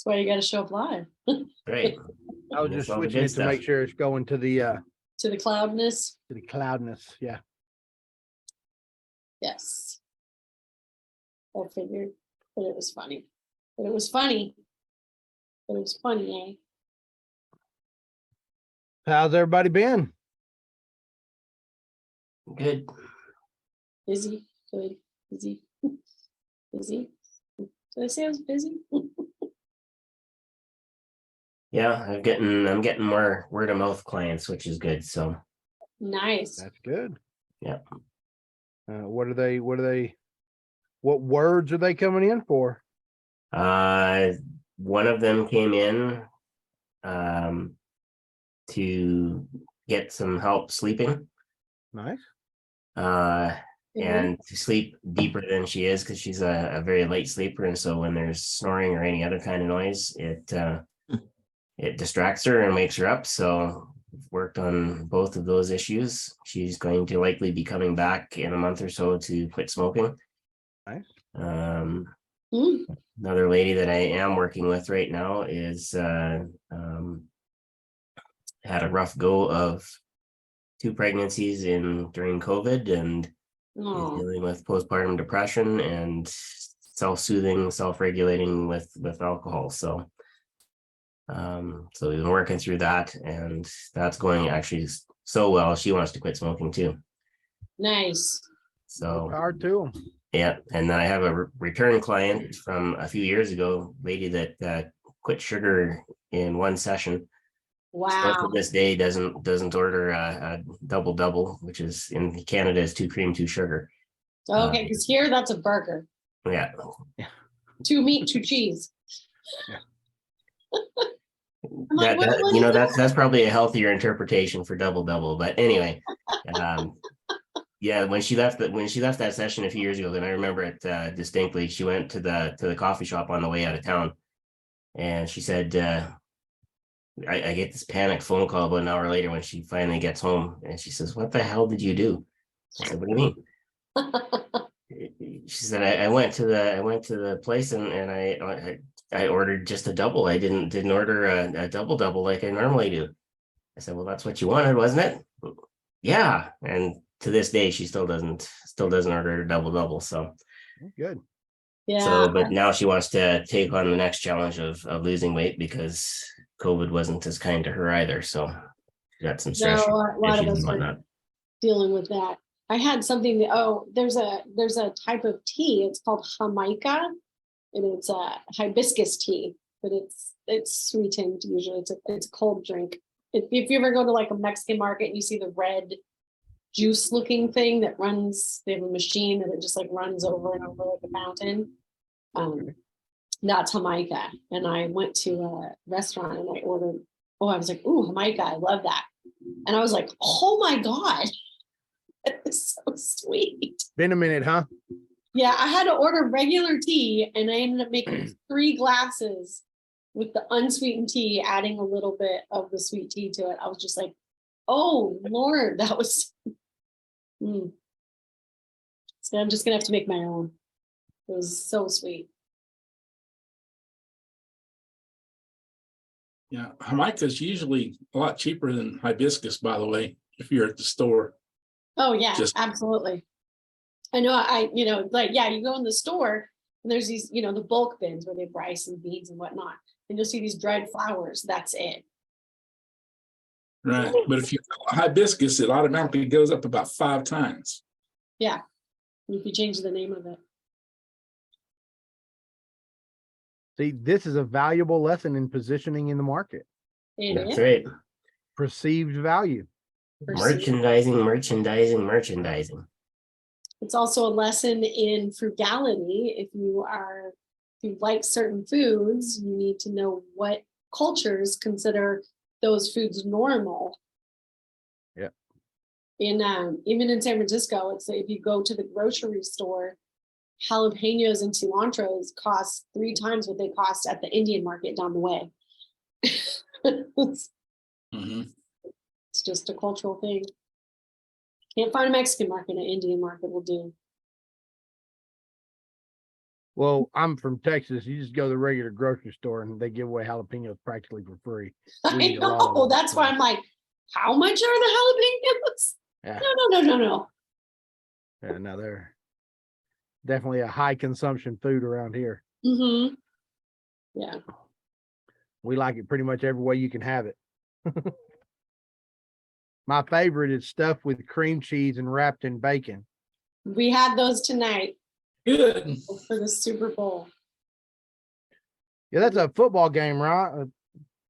That's why you got to show up live. Right. I was just switching it to make sure it's going to the To the cloudness. Yeah. Yes. I figured, but it was funny. But it was funny. Eh? How's everybody been? Good. Busy, good, busy, busy. Did I say I was busy? Yeah, I'm getting more word of mouth clients, which is good. So Nice. That's good. yeah. What words are they coming in for? One of them came in to get some help sleeping. Nice. And to sleep deeper than she is, because she's a very light sleeper, and so when there's snoring or any other kind of noise, it distracts her and wakes her up. So worked on both of those issues. She's going to likely be coming back in a month or so to quit smoking. Nice. Another lady that I am working with right now is had a rough go of 2 pregnancies during COVID, and is dealing with postpartum depression and self-soothing, self-regulating with alcohol. So we've been working through that, and that's going actually so well. She wants to quit smoking too. Nice. So hard too. Yeah, and then I have a return client from a few years ago, lady that quit sugar in one session. Wow. Still to this day doesn't order a double, which is in Canada is 2 cream, 2 sugar. Okay, because here that's a burger. Yeah. 2 meat, 2 cheese. Yeah. That's probably a healthier interpretation for double, but anyway, yeah, when she left that session a few years ago, then I remember it distinctly. She went to the coffee shop on the way out of town, and she said, I get this panic phone call about an hour later when she finally gets home, and she says, "What the hell did you do?" I said, "What do you mean?" She said, I went to the place and I ordered just a double. I didn't order a double like I normally do. I said, "Well, that's what you wanted, wasn't it?" Yeah. And to this day, she still doesn't order a double. So good. Yeah. So, but now she wants to take on the next challenge of losing weight, because COVID wasn't as kind to her either. So she got some stress. A lot of us are dealing with that. I had something there's a type of tea. It's called Jamaica, and it's a hibiscus tea, but it's sweetened usually. It's a cold drink. If you ever go to like a Mexican market and you see the red juice looking thing that runs, they have a machine that it just like runs over and over like a fountain. That's Jamaica. And I went to a restaurant and I ordered, I was like, ooh, Jamaica, I love that. And I was like, oh my God, it's so sweet. Been a minute, huh? Yeah, I had to order regular tea and I ended up making 3 glasses with the unsweetened tea, adding a little bit of the sweet tea to it. I was just like, oh Lord, that was So I'm just gonna have to make my own. It was so sweet. Yeah, Jamaica is usually a lot cheaper than hibiscus, by the way, if you're at the store. Oh yeah, absolutely. I know. You go in the store and there's these, the bulk bins where they have rice and beans and whatnot, and you'll see these dried flowers. That's it. Right, but if you hibiscus, it automatically goes up about 5 times. Yeah, if you change the name of it. See, this is a valuable lesson in positioning in the market. That's right. Perceived value. Merchandising. It's also a lesson in frugality. If you like certain foods, you need to know what cultures consider those foods normal. Yeah. Even in San Francisco, it's if you go to the grocery store, jalapenos and cilantros cost 3 times what they cost at the Indian market down the way. It's just a cultural thing. Can't find a Mexican market, an Indian market will do. Well, I'm from Texas. You just go to the regular grocery store and they give away jalapenos practically for free. I We eat a lot of know, them, that's why so. I'm like, how much are the jalapenos? Yeah. No. Yeah, no, they're definitely a high consumption food around here. Mm-hmm. Yeah. We like it pretty much every way you can have it. My favorite is stuffed with cream cheese and wrapped in bacon. We had those tonight Good. for the Super Bowl. Yeah, that's a football game, right?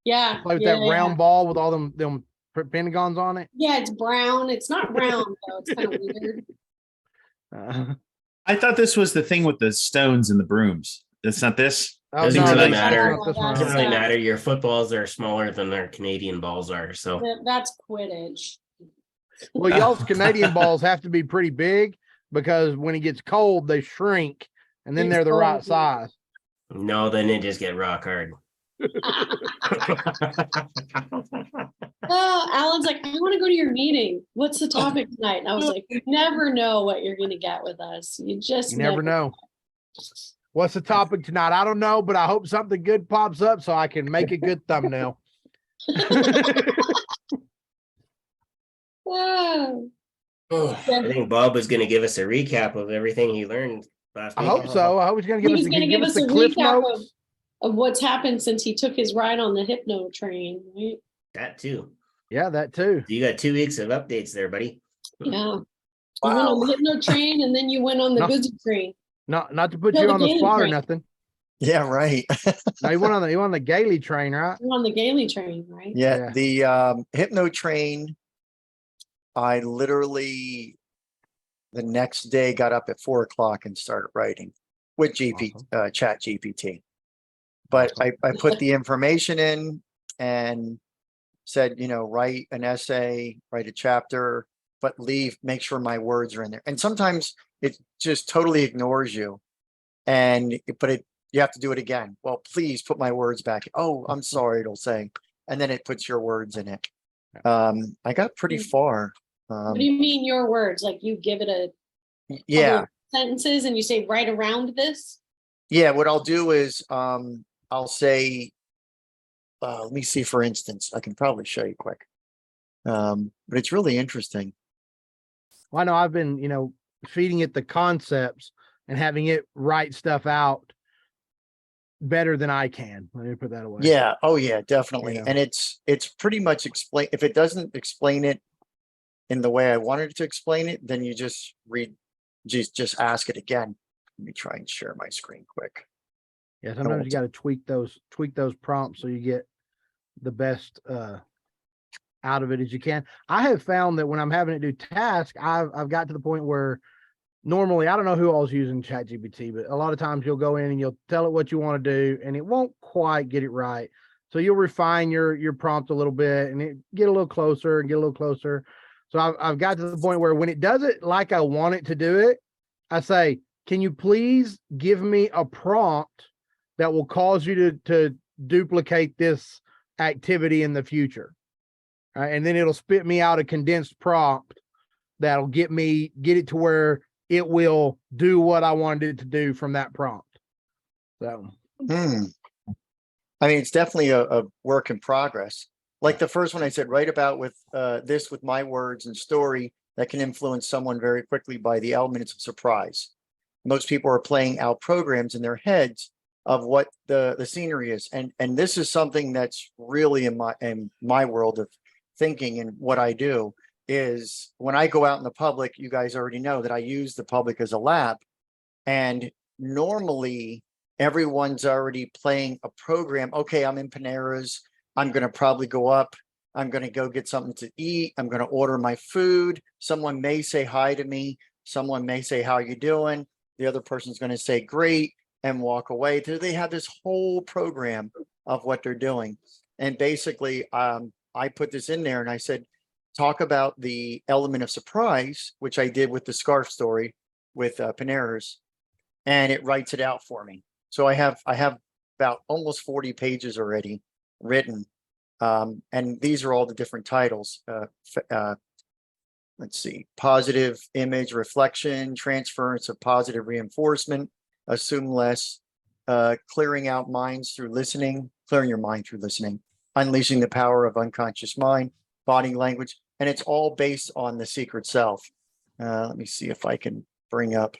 Yeah. Play with yeah, that yeah. round ball with all them pentagons on it. Yeah, it's brown. It's not brown though. It's kind of weird. I thought this was the thing with the stones and the brooms. It's not this. Oh, Doesn't no, really that's matter. not this one. That's Doesn't really matter. Your footballs are smaller than our Canadian balls are. So That's Quidditch. Well, y'all's Canadian balls have to be pretty big because when it gets cold, they shrink and then It's they're the right cold. size. no, then they just get rock hard. Oh, Alan's like, I want to go to your meeting. What's the topic tonight? And I was like, you never know what you're going to get with us. You just You never know. What's the topic tonight? I don't know, but I hope something good pops up so I can make a good thumbnail. Oh, Oh, I think Bob was going to give us a recap of everything he learned last I week. hope so. I hope he's going he to was going to give us the a cliff recap notes. of what's happened since he took his ride on the Hypno train, right? That too. Yeah, that too. You got 2 weeks of updates there, buddy. Yeah. You went on the Hypno train and then you went on the No. Busy train. Not to put No, you the on the Gailey spot or train. nothing. Yeah, right. No, you went on the Gailey train, right? You're on the Gailey train, right? Yeah, the Hypno train. I literally the next day got up at 4 o'clock and started writing with Chat GPT. But I put the information in and said, write an essay, write a chapter, but make sure my words are in there. And sometimes it just totally ignores you. You have to do it again. Well, please put my words back. Oh, I'm sorry, it'll say. And then it puts your words in it. I got pretty far. What do you mean your words? Like you give it a Yeah. couple of sentences and you say right around this? Yeah, what I'll do is I'll say, let me see, for instance, I can probably show you quick. But it's really interesting. Well, I know I've been, feeding it the concepts and having it write stuff out better than I can. Let me put that away. Yeah. Oh yeah, definitely. Yeah. And it's pretty much if it doesn't explain it in the way I wanted it to explain it, then you just just ask it again. Let me try and share my screen quick. Yeah, sometimes you got to tweak those prompts so you get the best out of it as you can. I have found that when I'm having it do tasks, I've got to the point where normally I don't know who all's using ChatGPT, but a lot of times you'll go in and you'll tell it what you want to do, and it won't quite get it right. So you'll refine your prompt a little bit, and it get a little closer and get a little closer. So I've got to the point where when it does it like I want it to do it, I say, can you please give me a prompt that will cause you to duplicate this activity in the future? And then it'll spit me out a condensed prompt that'll get it to where it will do what I wanted it to do from that prompt. So, I mean, it's definitely a work in progress. Like the first one I said, write about with my words and story that can influence someone very quickly by the elements of surprise. Most people are playing out programs in their heads of what the scenery is. And this is something that's really in my world of thinking, and what I do is when I go out in the public, you guys already know that I use the public as a lab. And normally everyone's already playing a program. Okay, I'm in Panera's. I'm going to probably go up. I'm going to go get something to eat. I'm going to order my food. Someone may say hi to me. Someone may say, how are you doing? The other person's going to say, great, and walk away. They have this whole program of what they're doing. And basically, I put this in there and I said, talk about the element of surprise, which I did with the scarf story with Panera's, and it writes it out for me. So I have about almost 40 pages already written. And these are all the different titles. Let's see, positive image reflection, transference of positive reinforcement, assume less, clearing out minds through listening, clearing your mind through listening, unleashing the power of unconscious mind, body language, and it's all based on the secret self. Let me see if I can bring up.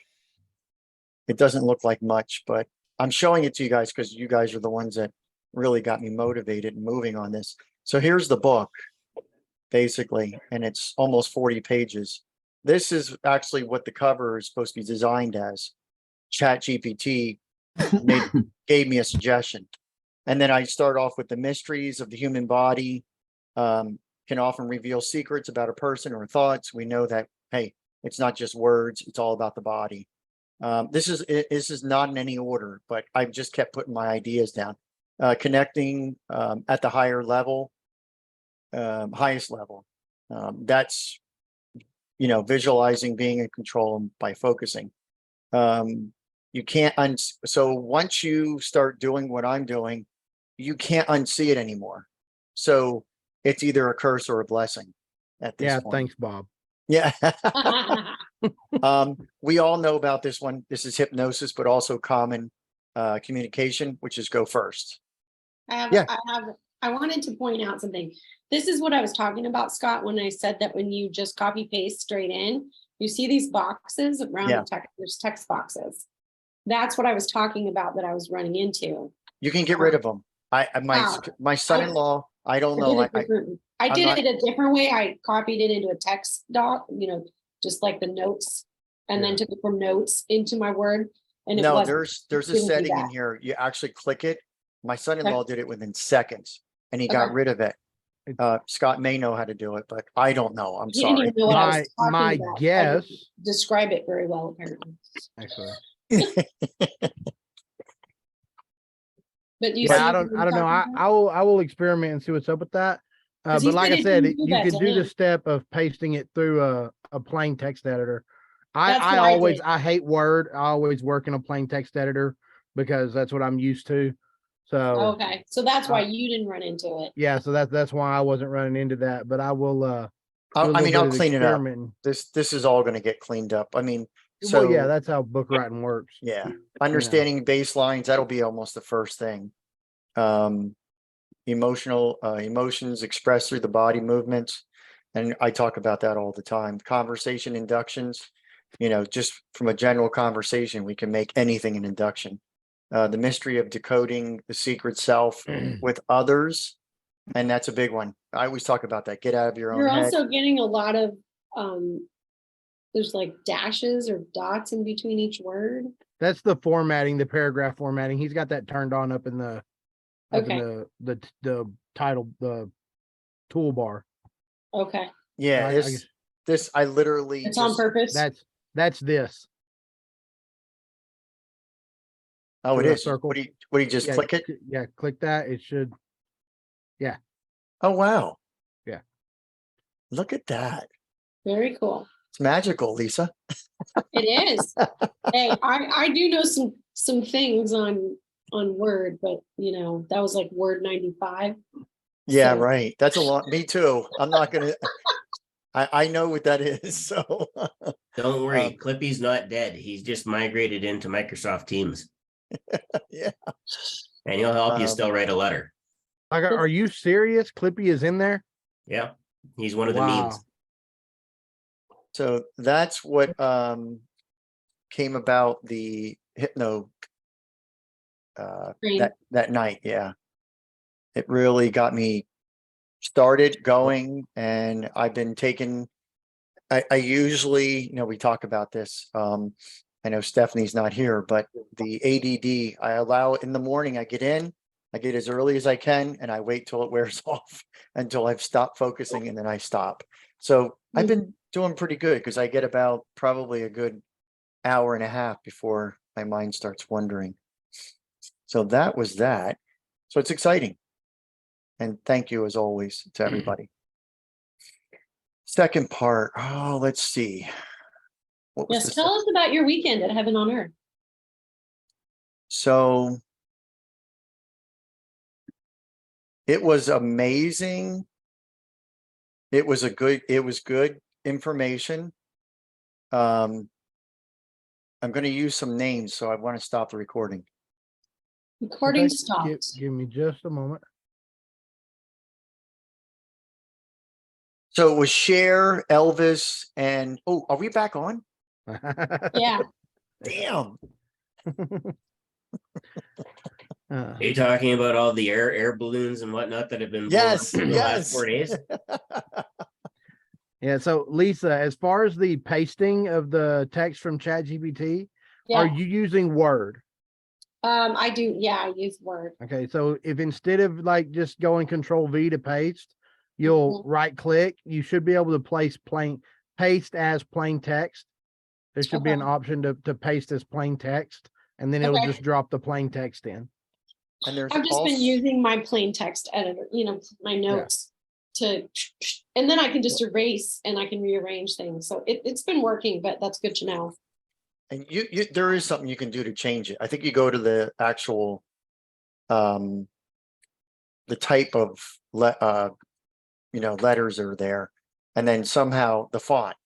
It doesn't look like much, but I'm showing it to you guys because you guys are the ones that really got me motivated and moving on this. So here's the book, basically, and it's almost 40 pages. This is actually what the cover is supposed to be designed as. ChatGPT gave me a suggestion. And then I start off with the mysteries of the human body, can often reveal secrets about a person or thoughts. We know that, hey, it's not just words, it's all about the body. This is not in any order, but I've just kept putting my ideas down. Connecting at the higher level, highest level. That's, visualizing being in control by focusing. You can't so once you start doing what I'm doing, you can't unsee it anymore. So it's either a curse or a blessing at this point. Thanks, Bob. Yeah. We all know about this one. This is hypnosis, but also common communication, which is go first. I wanted to point out something. This is what I was talking about, Scott, when I said that when you just copy paste straight in, you see these boxes around the text, there's text boxes. That's what I was talking about that I was running into. You can get rid of them. My son-in-law, I don't know. I did it a different way. I copied it into a text doc, just like the notes, and then took it from notes into my Word. And there's a setting in here. You actually click it. My son-in-law did it within seconds, and he got rid of it. Scott may know how to do it, but I don't know. I'm sorry. Didn't even know what I was talking my about. guess. Describe it very well, apparently. Actually. But you I don't know. I will experiment and see what's up with that. But like I said, you can do the step of pasting it through a plain text editor. I hate Word. I always work in a plain text editor because that's what I'm used to. So okay, so that's why you didn't run into it. Yeah, so that's why I wasn't running into that. But I will. I'll clean it up. This is all going to get cleaned up. I mean, so yeah, that's how book writing works. Yeah, understanding baselines, that'll be almost the first thing. Emotions expressed through the body movements, and I talk about that all the time. Conversation inductions, just from a general conversation, we can make anything an induction. The mystery of decoding the secret self with others, and that's a big one. I always talk about that. Get out of your own head. You're also getting a lot of there's like dashes or dots in between each word. That's the formatting, the paragraph formatting. He's got that turned on up in the the title, the toolbar. Okay. Yeah, I literally it's on purpose. That's this. Oh, it is. Circle. What do you just click it? Yeah, click that. It should. Yeah. Oh wow. Yeah. Look at that. Very cool. It's magical, Lisa. It is. Hey, I do know some things on Word, but that was like Word 95. Yeah, so. Right. That's a lot. Me too. I'm not gonna. I know what that is. So don't worry, Clippy's not dead. He's just migrated into Microsoft Teams. Yeah. And he'll help you still write a letter. Are you serious? Clippy is in there? Yeah, he's one of the memes. So that's what came about the hypno that night. Yeah, it really got me started going, and I've been taking. I usually, we talk about this. I know Stephanie's not here, but the ADD, I allow in the morning. I get as early as I can, and I wait till it wears off until I've stopped focusing, and then I stop. So I've been doing pretty good because I get about probably a good hour and a half before my mind starts wandering. So that was that. So it's exciting. And thank you as always to everybody. Second part. Oh, let's see. Yes, tell us about your weekend at Heaven on Earth. So it was amazing. It was good information. I'm going to use some names, so I want to stop the recording. Recording Okay, stopped. Give me just a moment. So it was Cher, Elvis, and oh, are we back on? Yeah, Damn. Are you talking about all the air balloons and whatnot that have been blown Yes, up in the last 4 yes. days? Yeah. So Lisa, as far as the pasting of the text from ChatGPT, are yeah. you using Word? I do. Yeah, I use Word. Okay. So if instead of like just going Control V to paste, you'll right click, you should be able to paste as plain text. There should be an Okay. option to paste as plain text, and then it'll Okay. just drop the plain text in. And there's I've just been also, using my plain text editor, my notes and then I can just erase and I can rearrange things. So it's been working, but that's good to know. and there is something you can do to change it. I think you go to the actual, the type of letters are there, and then somehow the font,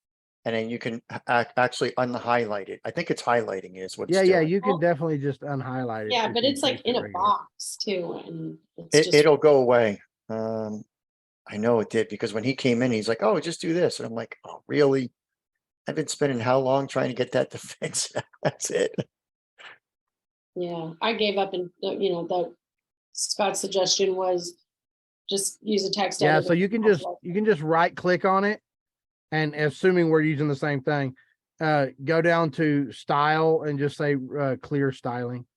and then you can actually unhighlight it. I think it's highlighting is what it's Yeah, doing. you can definitely just unhighlight it. Yeah, if but you it's like paste it in a regular. box too. And it's just, It'll go away. I know it did, because when he came in, he's like, "Oh, just do this," and I'm like, "Oh, really? I've been spending how long trying to get that to fix?" That's it. yeah, I gave up and, the Scott's suggestion was just use a text Yeah, editor. so you can just right click on it, and assuming we're using the same thing, go down to style and just say clear styling.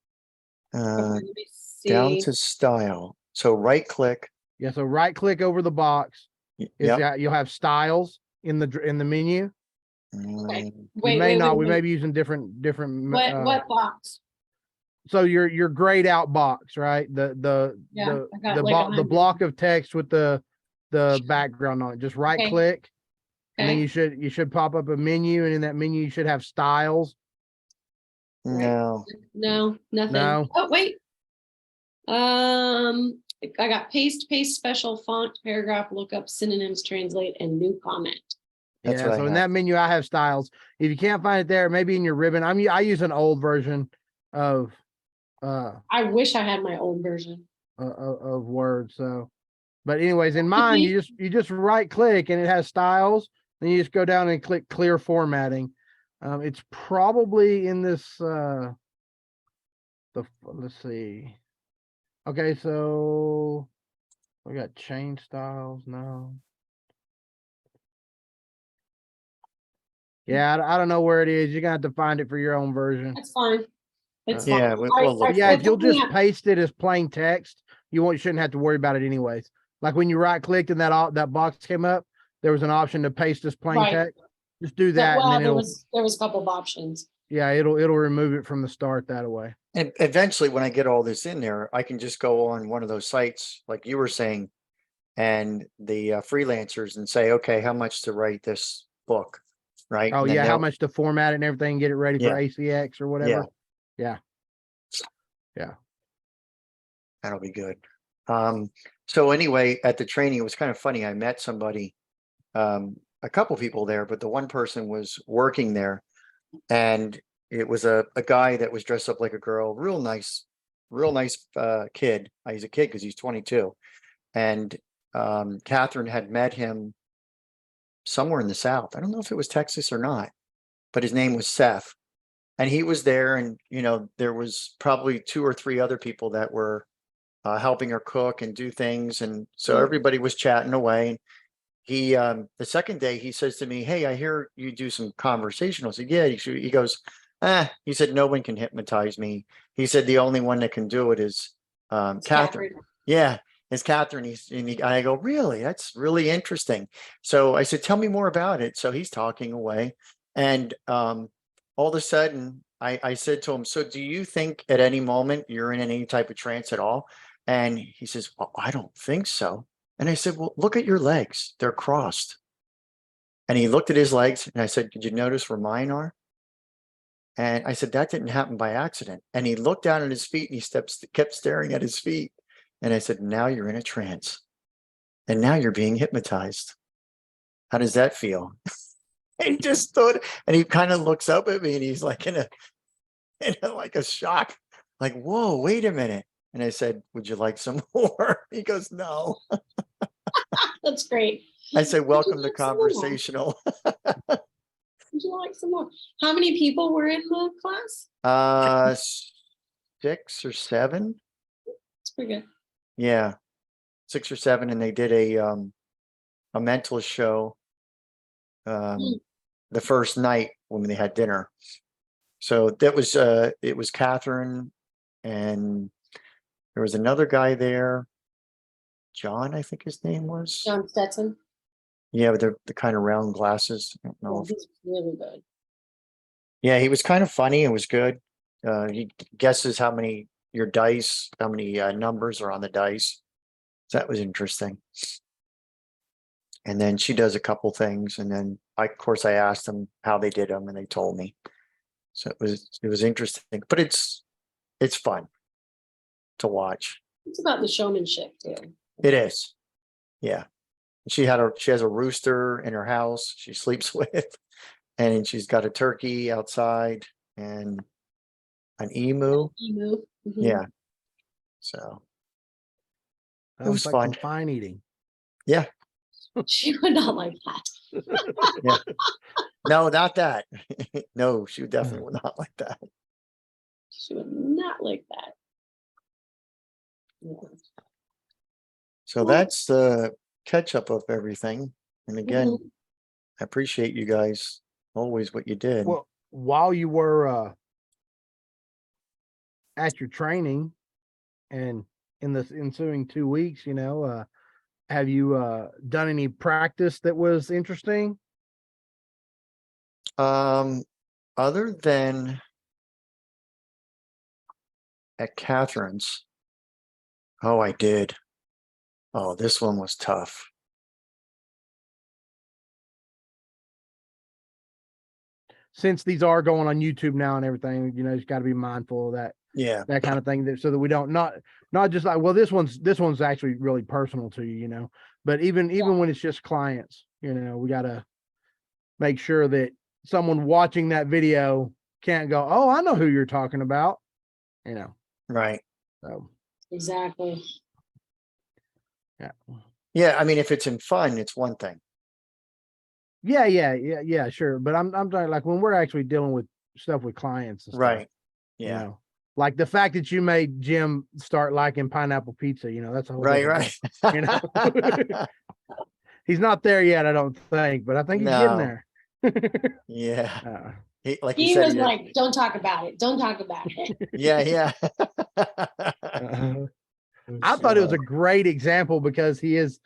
Let me Down see. to style. So right click. Yeah, so right click over the box. Yep. You'll have styles in the menu. Okay. Mm, Wait, You may wait, not. wait, We may wait. be using different. What box? So your grayed out box, right? Yeah, I got like the 100. block of text with the background on it. Just right Okay. click, and then Okay. you should pop up a menu, and in that menu you should have styles. no. No, nothing. No. Oh, wait. I got paste, special font, paragraph, lookup, synonyms, translate, and new comment. That's Yeah, what so I in have. that menu I have styles. If you can't find it there, maybe in your ribbon. I use an old version of I wish I had my old version. of Word. So, but anyways, in mine you just right click and it has styles. Then you just go down and click clear formatting. It's probably in this let's see. Okay, so we got change styles now. Yeah, I don't know where it is. You're gonna have to find it for your own version. That's fine. It's Yeah, fine. we'll look But yeah, for if you'll looking just at- paste it as plain text, you shouldn't have to worry about it anyways. Like when you right clicked and that box came up, there was an option to paste as plain Right. text. Just do that, and well, then there was a couple of options. it'll remove it from the start that way. And eventually, when I get all this in there, I can just go on one of those sites, like you were saying, and the freelancers, and say, "Okay, how much to write this book?" Right? Oh And then yeah, how they'll- much to format it and everything, get it ready for Yeah. ACX or whatever. Yeah. That'll be good. So anyway, at the training, it was kind of funny. I met somebody, a couple people there, but the one person was working there, and it was a guy that was dressed up like a girl, real nice kid. He's a kid because he's 22. And Catherine had met him somewhere in the South. I don't know if it was Texas or not, but his name was Seth. And he was there, and there was probably 2 or 3 other people that were helping her cook and do things. And so everybody was chatting away. And he, the second day, he says to me, "Hey, I hear you do some conversational." I said, "Yeah." He goes, he said, "No one can hypnotize me." He said, "The only one that can do it is Catherine." Yeah, it's Catherine. I go, "Really? That's really interesting." So I said, "Tell me more about it." So he's talking away. And all of a sudden, I said to him, "So do you think at any moment you're in any type of trance at all?" And he says, "Well, I don't think so." And I said, "Well, look at your legs. They're crossed." And he looked at his legs, and I said, "Did you notice where mine are?" And I said, "That didn't happen by accident." And he looked down at his feet, and he kept staring at his feet. And I said, "Now you're in a trance. And now you're being hypnotized. How does that feel?" And he just stood, and he kind of looks up at me, and he's like in a And like a shock, like, whoa, wait a minute. And I said, would you like some more? He goes, no. That's great. I said, Would you welcome to like some more? conversational. Would you like some more? How many people were in the class? 6 or 7. It's pretty good. Yeah, 6 or 7, and they did a mental show Hmm. the first night when they had dinner. So that was it was Catherine, and there was another guy there, John, I think his name was. John Stetson. Yeah, with the kind of round glasses. I don't know Yeah, if- he's really good. yeah, he was kind of funny. It was good. He guesses how many numbers are on the dice. So that was interesting. And then she does a couple things, and then of course I asked them how they did them, and they told me. So it was interesting, but it's fun to watch. It's about the showmanship too. It is. Yeah. She has a rooster in her house she sleeps with, and she's got a turkey outside and an emu. Emu. Mhm. Yeah. So it was Sounds like some fun. fine eating. Yeah. She would not like that. No, not that. No, she definitely would not like that. She would not like that. Yeah. So that's the catch up of everything. And again, Mhm. I appreciate you guys always what you did. Well, while you were at your training and in the ensuing 2 weeks, have you done any practice that was interesting? Other than at Catherine's, oh, I did. Oh, this one was tough. Since these are going on YouTube now and everything, you've got to be mindful of Yeah, that kind of thing, so that we don't not just like, well, this one's actually really personal to you, but even when it's just clients, we got to make sure that someone watching that video can't go, oh, I know who you're talking about, right. so Exactly. yeah. Yeah, I mean, if it's in fun, it's one thing. Yeah, sure. But I'm talking like when we're actually dealing with stuff with clients and stuff, Right. Yeah. like the fact that you made Jim start liking pineapple pizza, that's a whole Right, different right. thing, He's not there yet, I don't think, but I think he's getting No. there. Yeah. Like you He said, was like, don't talk about it. Don't talk about it. yeah. I thought it was a great example because his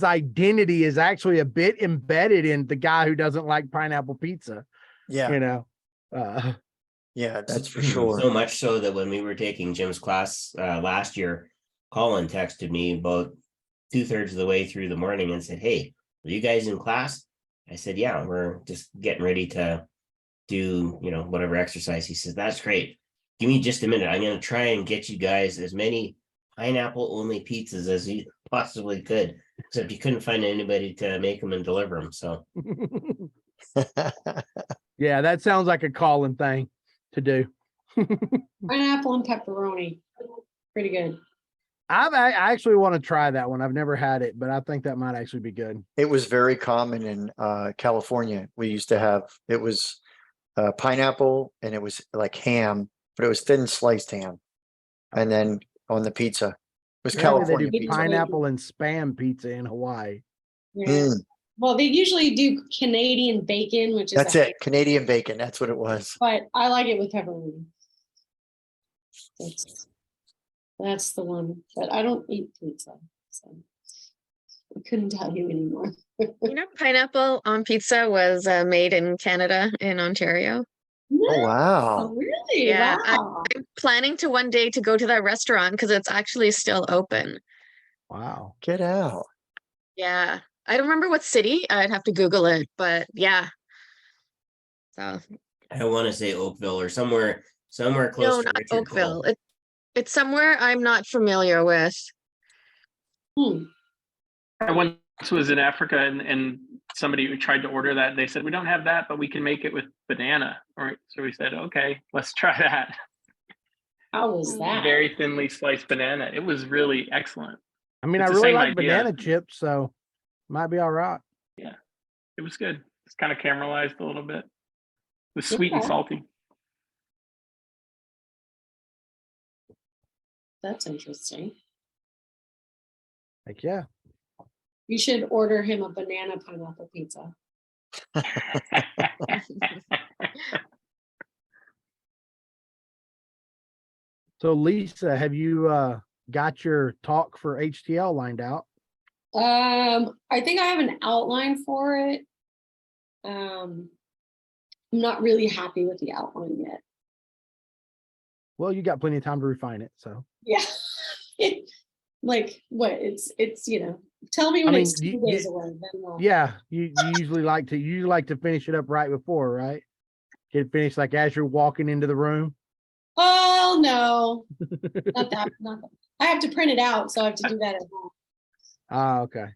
identity is actually a bit embedded in the guy who doesn't like pineapple pizza. Yeah. Uh, Yeah, that's for sure. So much so that when we were taking Jim's class last year, Colin texted me about 2/3 of the way through the morning and said, "Hey, are you guys in class?" I said, "Yeah, we're just getting ready to do, whatever exercise." He says, "That's great. Give me just a minute. I'm going to try and get you guys as many pineapple only pizzas as you possibly could, except you couldn't find anybody to make them and deliver them." So yeah, that sounds like a Colin thing to do. Pineapple and pepperoni. Pretty good. I actually want to try that one. I've never had it, but I think that might actually be good. It was very common in California. We used to have, it was pineapple, and it was like ham, but it was thin sliced ham. And then on the pizza, it was Apparently California they do pizza. pineapple and Spam pizza in Hawaii. Yeah. Mm, Well, they usually do Canadian bacon, which is that's it. Canadian bacon. That's what it was. But I like it with pepperoni. That's the one. But I don't eat pizza, so I couldn't tell you anymore. Pineapple on pizza was made in Canada, in Ontario. Oh, wow. Oh, really? Yeah, Wow. I'm planning to one day to go to that restaurant because it's actually still open. Wow. Get out. Yeah, I don't remember what city. I'd have to Google it, but yeah. So I want to say Oakville or somewhere close no, to not Richard Oakville. Cole. It's somewhere I'm not familiar with. Hmm. I once was in Africa and somebody who tried to order that. They said, we don't have that, but we can make it with banana. So we said, okay, let's try that. How was that? Very thinly sliced banana. It was really excellent. I mean, It's I the really same like idea. banana chips, so might be all right. It was good. It's kind of caramelized a little bit. It was sweet and Okay. salty. That's interesting. Like, yeah. You should order him a banana pineapple pizza. So Lisa, have you got your talk for HTL lined out? I think I have an outline for it. I'm not really happy with the outline yet. Well, you got plenty of time to refine it. So Yeah. Like what? It's tell me when mean, it's 2 you- days away. Then we'll. yeah, you usually like to finish it up right before, right? Get it finished like as you're walking into the room. Oh no, not that. I have to print it out, so I have to do that at home. Ah, okay.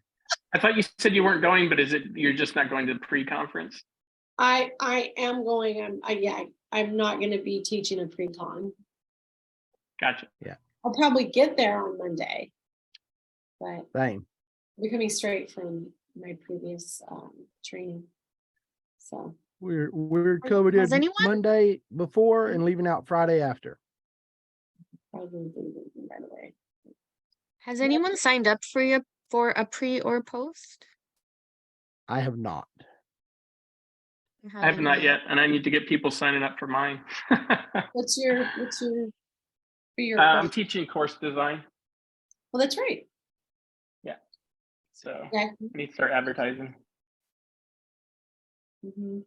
I thought you said you weren't going, but you're just not going to the pre-conference? I am going. I'm not going to be teaching a pre-con. Gotcha. I'll probably get there on Monday, but Same. we're coming straight from my previous training. So We're coming in Has anyone- Monday before and leaving out Friday after. probably leaving right away. Has anyone signed up for a pre or post? I have not. I have not yet, and I need to get people signing up for mine. What's your for your I'm course? teaching course design, Well, that's right. so Yeah. I need to start advertising. Mhm.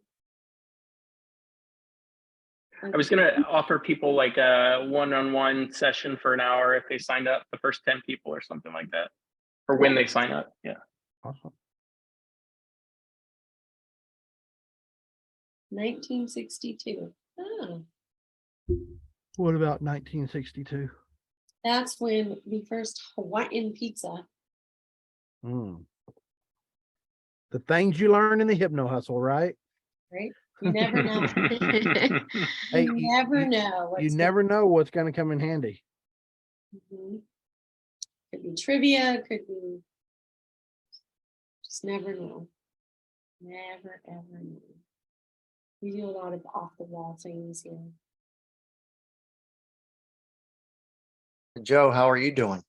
I was going to offer people like a one-on-one session for an hour if they signed up, the first 10 people or something like that, or when they sign up. Yeah. Awesome. 1962. Oh, What about 1962? that's when the first Hawaiian pizza. The things you learn in the Hypno Hustle, right? Right? You never know. Hey, You never know. You never know what's going to come in handy. Mhm. Could be trivia. Could be. Just never know. Never ever know. We do a lot of off the wall things here. Joe, how are you doing?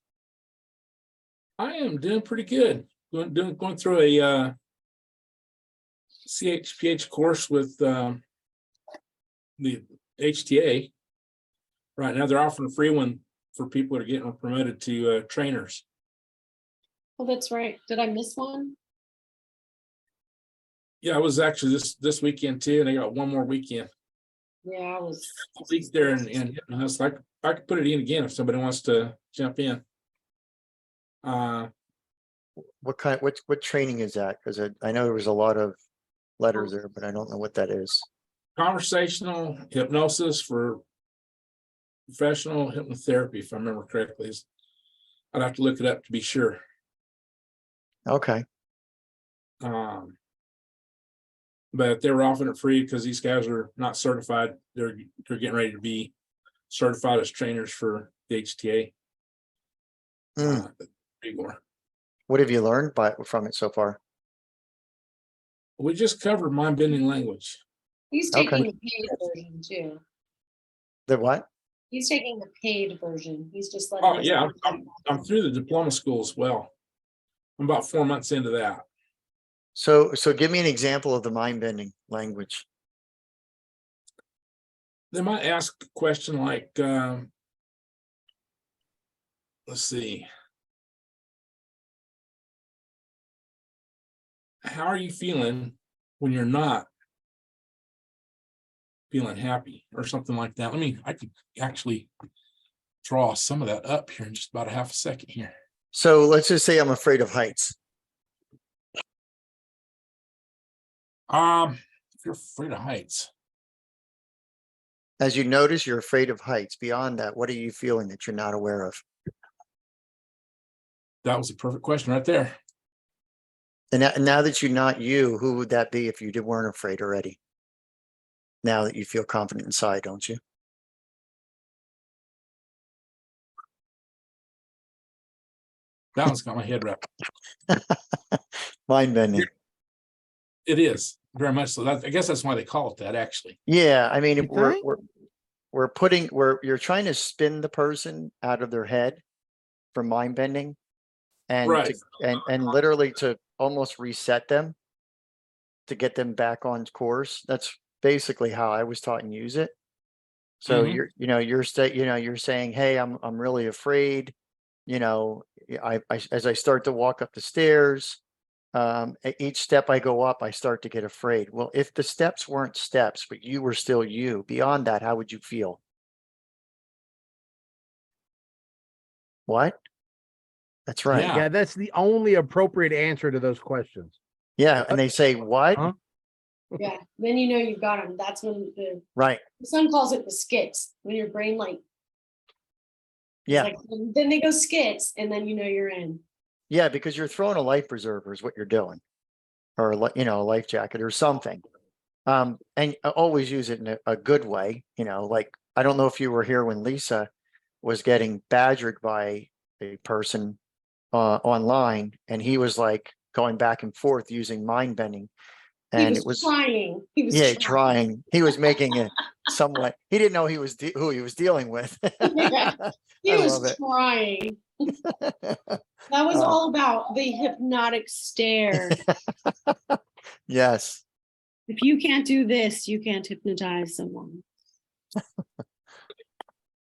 I am doing pretty good. Going through a CHPH course with the HTA. Right now, they're offering a free one for people that are getting promoted to trainers. Oh, that's right. Did I miss one? Yeah, I was actually this weekend too, and I got one more weekend. Yeah, I was. Week there in Hypno Hustle. I could put it in again if somebody wants to jump in. What training is that? Because I know there was a lot of letters there, but I don't know what that is. Conversational hypnosis for professional hypnotherapy, if I remember correctly. I'd have to look it up to be sure. Okay. But they were offering it free because these guys are not certified. They're getting ready to be certified as trainers for the HTA. Igor. What have you learned from it so far? We just covered mind-bending language. He's Okay. taking the paid version too. The what? He's taking the paid version. He's just letting. Oh us yeah, know. I'm through the diploma school as well. I'm about 4 months into that. So give me an example of the mind-bending language. They might ask a question like, let's see. How are you feeling when you're not feeling happy or something like that? I could actually draw some of that up here in just about a half a second here. So let's just say I'm afraid of heights. If you're afraid of heights, As you notice, you're afraid of heights. Beyond that, what are you feeling that you're not aware of? that was a perfect question right there. And now that you're not you, who would that be if you weren't afraid already? Now that you feel confident inside, don't you? That one's got my head wrapped. Mind bending. It is very much so. I guess that's why they call it that, actually. Yeah, I mean, You think? you're trying to spin the person out of their head for mind bending, and Right. and literally to almost reset them to get them back on course. That's basically how I was taught and use it. So Mhm. you're saying, hey, I'm really afraid. As I start to walk up the stairs, each step I go up, I start to get afraid. Well, if the steps weren't steps, but you were still you, beyond that, how would you feel? What? That's right. Yeah. Yeah, that's the only appropriate answer to those questions. Yeah. And they say, what? Huh? Yeah, then you know you've got them. That's when the Right. son calls it the skits, when your brain like, Yeah. like then they go skits and then you know you're in. Yeah. Because you're throwing a life preserver is what you're doing, or a life jacket or something. And I always use it in a good way. Like, I don't know if you were here when Lisa was getting badgered by a person online, and he was like going back and forth using mind bending, He and was it was trying. He was trying. He was making it somewhat. He didn't know he was who he was dealing with. Yeah, he I was love it. trying. That was all about the hypnotic stare. Yes. If you can't do this, you can't hypnotize someone.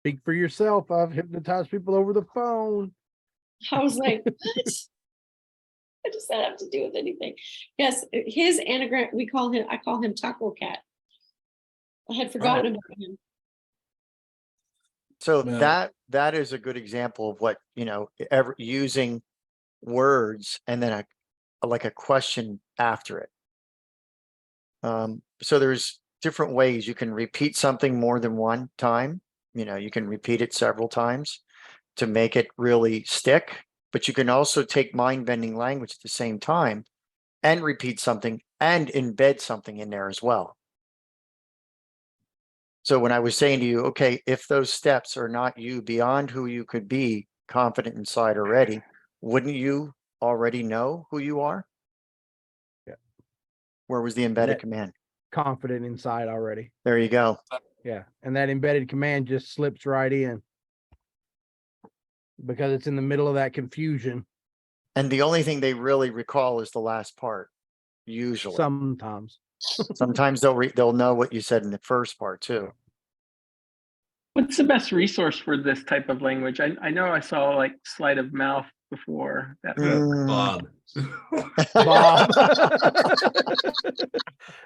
Speak for yourself. I've hypnotized people over the phone. I was like, what? What does that have to do with anything? Yes, his anagram, I call him Taco Cat. I had forgotten about him. So Yeah. that is a good example of what, ever using words and then like a question after it. So there's different ways you can repeat something more than one time. You can repeat it several times to make it really stick, but you can also take mind bending language at the same time and repeat something and embed something in there as well. So when I was saying to you, okay, if those steps are not you beyond who you could be confident inside already, wouldn't you already know who you are? Yeah. Where was the embedded That- command? Confident inside already. There you go. Yeah. And that embedded command just slips right in because it's in the middle of that confusion. And the only thing they really recall is the last part, usually. Sometimes. Sometimes they'll know what you said in the first part too. What's the best resource for this type of language? I know I saw like sleight of mouth before that hook. Bob. Bob.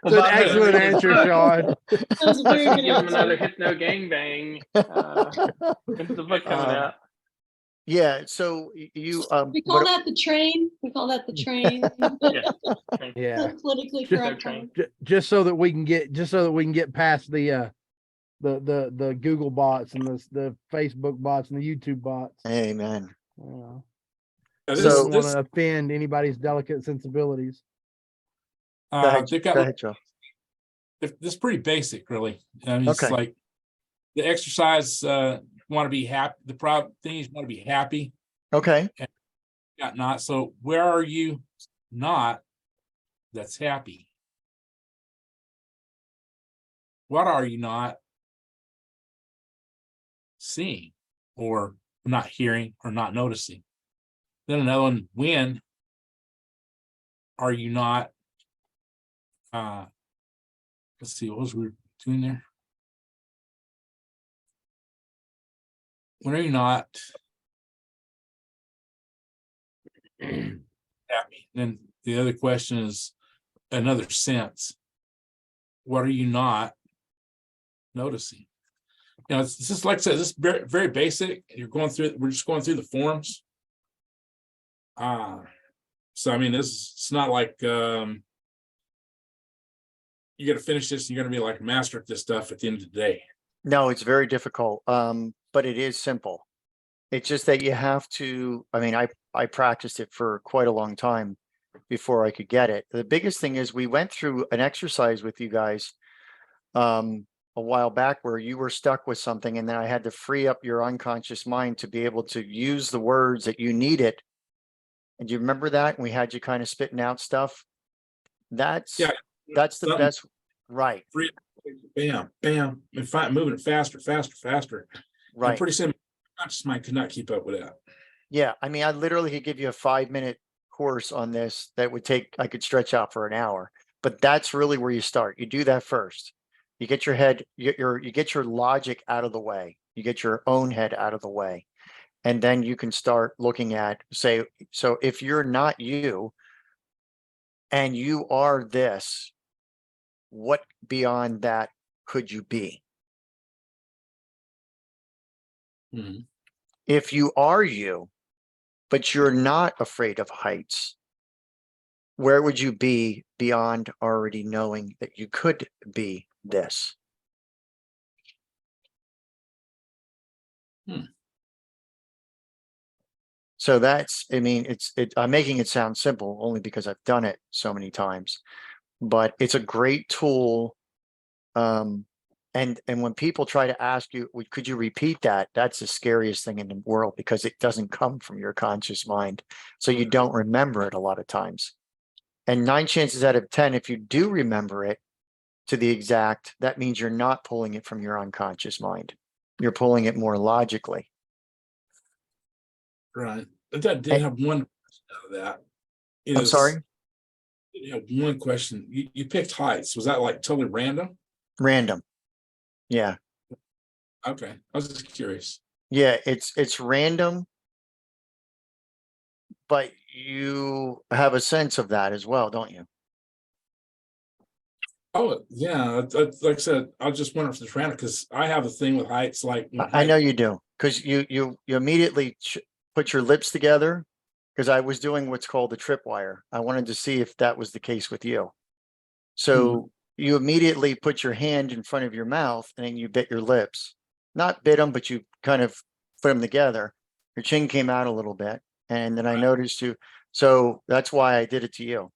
Well, That's an Bob has excellent his answer, book. Sean. That was a very Give good him another answer. hypno gangbang. When's the book coming out? Yeah. So you We call that the train. We call that the train. Yeah. Yeah. Politically Just- correct. train. Just so that we can get past the Google bots and the Facebook bots and the YouTube bots. Amen. Now, I this- don't want this- to offend anybody's delicate sensibilities. they've got Go ahead, Joe. this is pretty basic, really. I mean, it's Okay. like the exercise, want to be happy. The problem thing is want to be happy. Okay. Got not. So where are you not that's happy? What are you not seeing or not hearing or not noticing? Then another one, when are you not let's see, what was we doing there? When are you not happy? Then the other question is another sense. What are you not noticing? It's just like I said, this is very, very basic. We're just going through the forms. So I mean, it's not like you got to finish this and you're going to be like a master at this stuff at the end of the day. No, it's very difficult. But it is simple. It's just that you have to, I mean, I practiced it for quite a long time. before I could get it. The biggest thing is we went through an exercise with you guys a while back where you were stuck with something, and then I had to free up your unconscious mind to be able to use the words that you needed. And do you remember that? And we had you kind of spitting out stuff. That's Yeah. that's the Something- best, right? Free, bam, bam, and moving it faster, faster, faster. And Right. pretty soon, conscious mind could not keep up with that. Yeah, I mean, I literally could give you a 5-minute course on this that would take, I could stretch out for an hour, but that's really where you start. You do that first. You get your head, you get your logic out of the way. You get your own head out of the way. And then you can start looking at, say, so if you're not you and you are this, what beyond that could you be? Mhm. If you are you, but you're not afraid of heights, where would you be beyond already knowing that you could be this? Hmm. So that's, I mean, I'm making it sound simple only because I've done it so many times, but it's a great tool. And when people try to ask you, could you repeat that? That's the scariest thing in the world because it doesn't come from your conscious mind. So you don't remember it a lot of times. And 9 chances out of 10, if you do remember it to the exact, that means you're not pulling it from your unconscious mind. You're pulling it more logically. Right. I did have one question out of that. I'm sorry, You have one question. You picked heights. Was that like totally random? random. Yeah. Okay. I was just curious. Yeah, it's random, but you have a sense of that as well, don't you? Oh, yeah. Like I said, I was just wondering if it's random because I have a thing with heights. Like when I know height- you do, because you immediately put your lips together, because I was doing what's called the tripwire. I wanted to see if that was the case with you. So you immediately put your hand in front of your mouth and then you bit your lips. Not bit them, but you kind of put them together. Your chin came out a little bit, and then I Right. noticed you. So that's why I did it to you.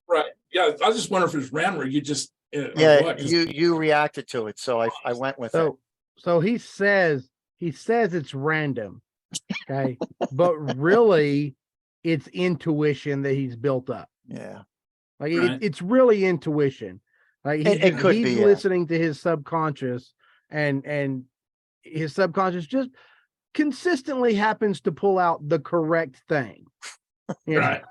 Right. Yeah. I was just wondering if it was random or you just or Yeah, what, 'cause- you reacted to it, so I went with it. So he says it's random. Okay. But really it's intuition that he's built up. Yeah, Like Right. it's really intuition. Like It could he's be, yeah. listening to his subconscious, and his subconscious just consistently happens to pull out the correct thing. You know? Right.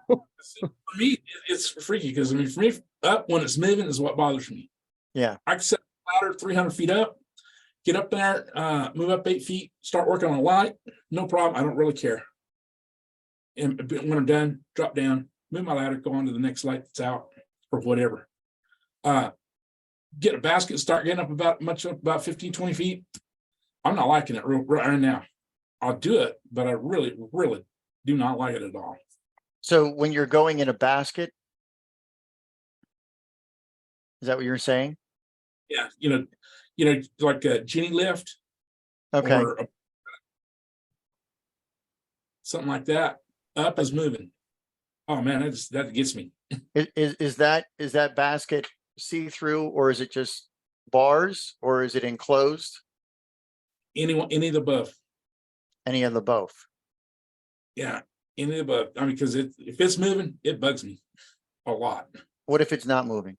For me, it's freaky because I mean, for me, up when it's moving is what bothers me. Yeah. I can set a ladder 300 feet up, get up there, move up 8 feet, start working on a light. No problem. I don't really care. And when I'm done, drop down, move my ladder, go on to the next light that's out or whatever. Get a basket, start getting up about 15, 20 feet. I'm not liking it right now. I'll do it, but I really, really do not like it at all. So when you're going in a basket, is that what you're saying? Yeah, like a Jenny lift Okay. or something like that. Up is moving. Oh man, that gets me. Is that basket see-through, or is it just bars, or is it enclosed? Any of the above. Any of the both? Yeah, any of the above. I mean, because if it's moving, it bugs me a lot. What if it's not moving?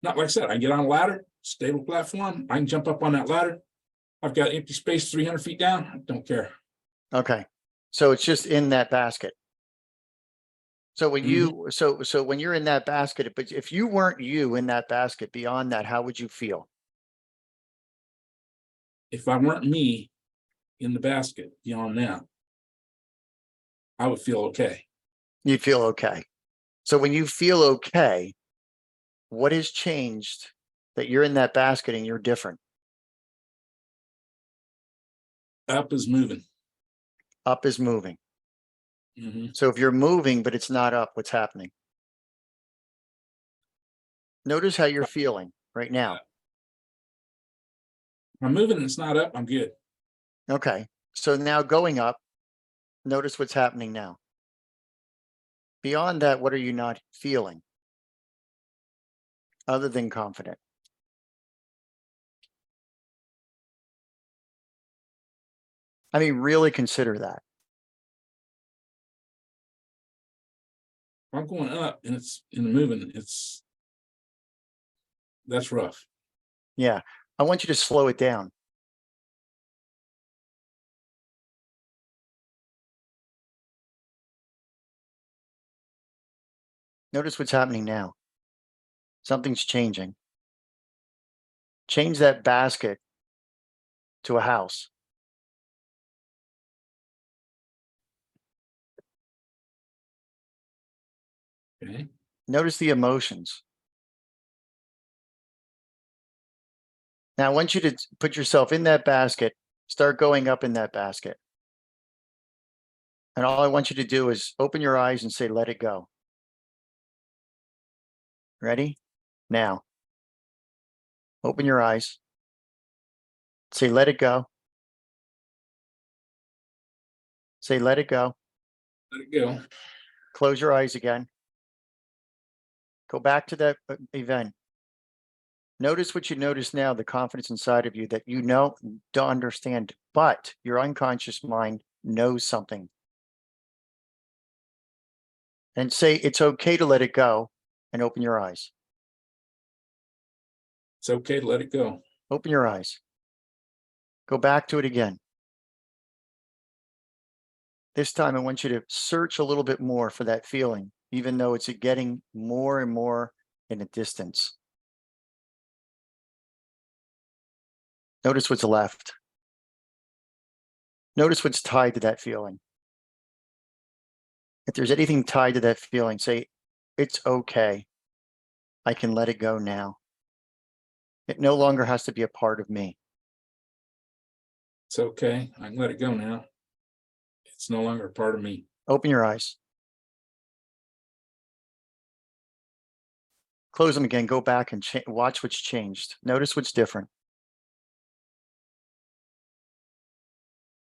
Not like I said, I can get on a ladder, stable platform. I can jump up on that ladder. I've got empty space 300 feet down. I don't care. Okay. So it's just in that basket. So when you, so when you're in that basket, but if you weren't you in that basket beyond that, how would you feel? If I weren't me in the basket beyond that, I would feel okay. You'd feel okay. So when you feel okay, what has changed that you're in that basket and you're different? Up is moving. Up is moving. Mhm. So if you're moving, but it's not up, what's happening? Notice how you're feeling right now. If I'm moving and it's not up, I'm good. Okay. So now going up, notice what's happening now. Beyond that, what are you not feeling? Other than confident. I mean, really consider that. I'm going up and it's in the moving. That's rough. Yeah. I want you to slow it down. Notice what's happening now. Something's changing. Change that basket to a house. Okay. Notice the emotions. Now, I want you to put yourself in that basket, start going up in that basket. And all I want you to do is open your eyes and say, let it go. Ready? Now, open your eyes. Say, let it go. Say, let it go. Let it go. Close your eyes again. Go back to that event. Notice what you notice now, the confidence inside of you that you know, don't understand, but your unconscious mind knows something. And say, it's okay to let it go, and open your eyes. It's okay to let it go. Open your eyes. Go back to it again. This time, I want you to search a little bit more for that feeling, even though it's getting more and more in a distance. Notice what's left. Notice what's tied to that feeling. If there's anything tied to that feeling, say, it's okay. I can let it go now. It no longer has to be a part of me. It's okay. I can let it go now. It's no longer a part of me. Open your eyes. Close them again. Go back and watch what's changed. Notice what's different.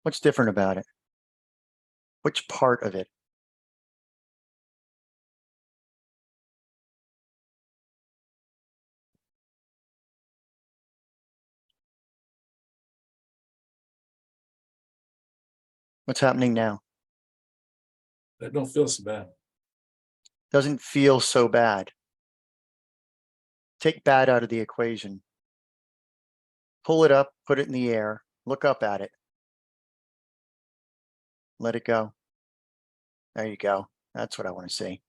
What's different about it? Which part of it? What's happening now? That don't feel so bad. Doesn't feel so bad. Take bad out of the equation. Pull it up, put it in the air, look up at it. Let it go. There you go. That's what I want to see.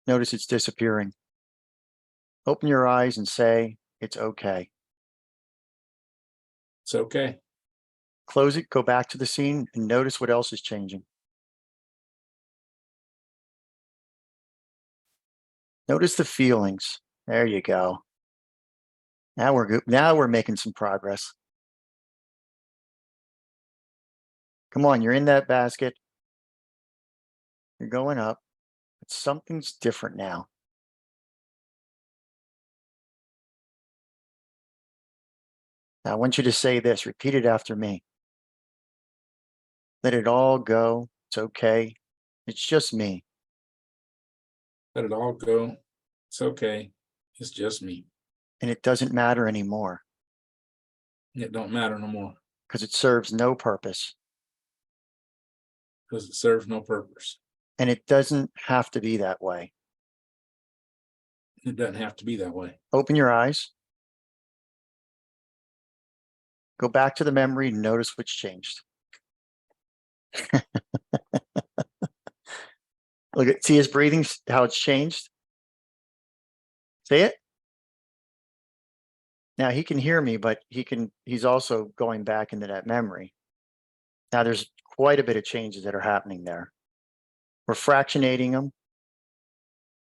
Notice it's disappearing. Open your eyes and say, it's okay. It's okay. Close it, go back to the scene, and notice what else is changing. Notice the feelings. There you go. Now we're good. Now we're making some progress. Come on, you're in that basket. You're going up. But something's different now. Now I want you to say this. Repeat it after me. Let it all go. It's okay. It's just me. Let it all go. It's okay. It's just me. And it doesn't matter anymore It don't matter no more because it serves no purpose. because it serves no purpose. And it doesn't have to be that way. It doesn't have to be that way. Open your eyes. Go back to the memory and notice what's changed. Look at, see his breathing, how it's changed. See it? Now he can hear me, but he's also going back into that memory. Now there's quite a bit of changes that are happening there. We're fractionating them.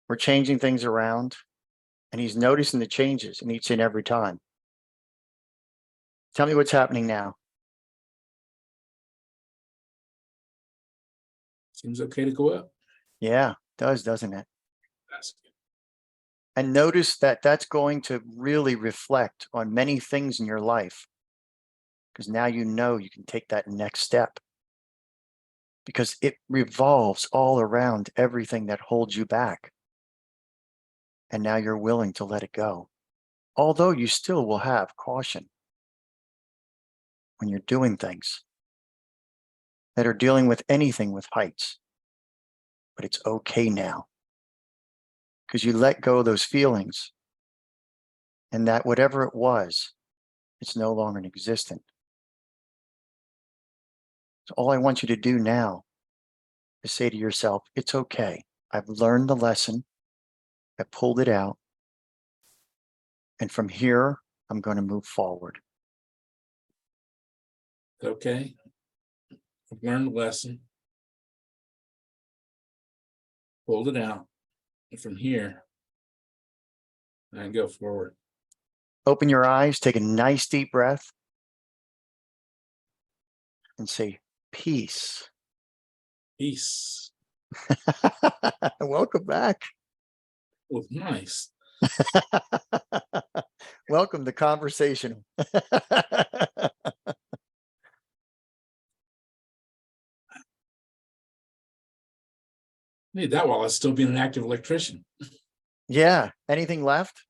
We're changing things around, and he's noticing the changes in each and every time. Tell me what's happening now. Seems okay to go up. Yeah, it does, doesn't it? That's good. And notice that that's going to really reflect on many things in your life, because now you know you can take that next step. because it revolves all around everything that holds you back. And now you're willing to let it go. Although you still will have caution when you're doing things that are dealing with anything with heights. But it's okay now because you let go of those feelings, and that whatever it was, it's no longer existent. So all I want you to do now is say to yourself, it's okay. I've learned the lesson. I pulled it out. And from here, I'm going to move forward. Okay. I've learned the lesson. Pulled it out. And from here, I can go forward. Open your eyes, take a nice deep breath, and say, peace. Peace. Welcome back. Was nice. Welcome to conversation. Need that while I was still being an active electrician. Yeah. Anything left?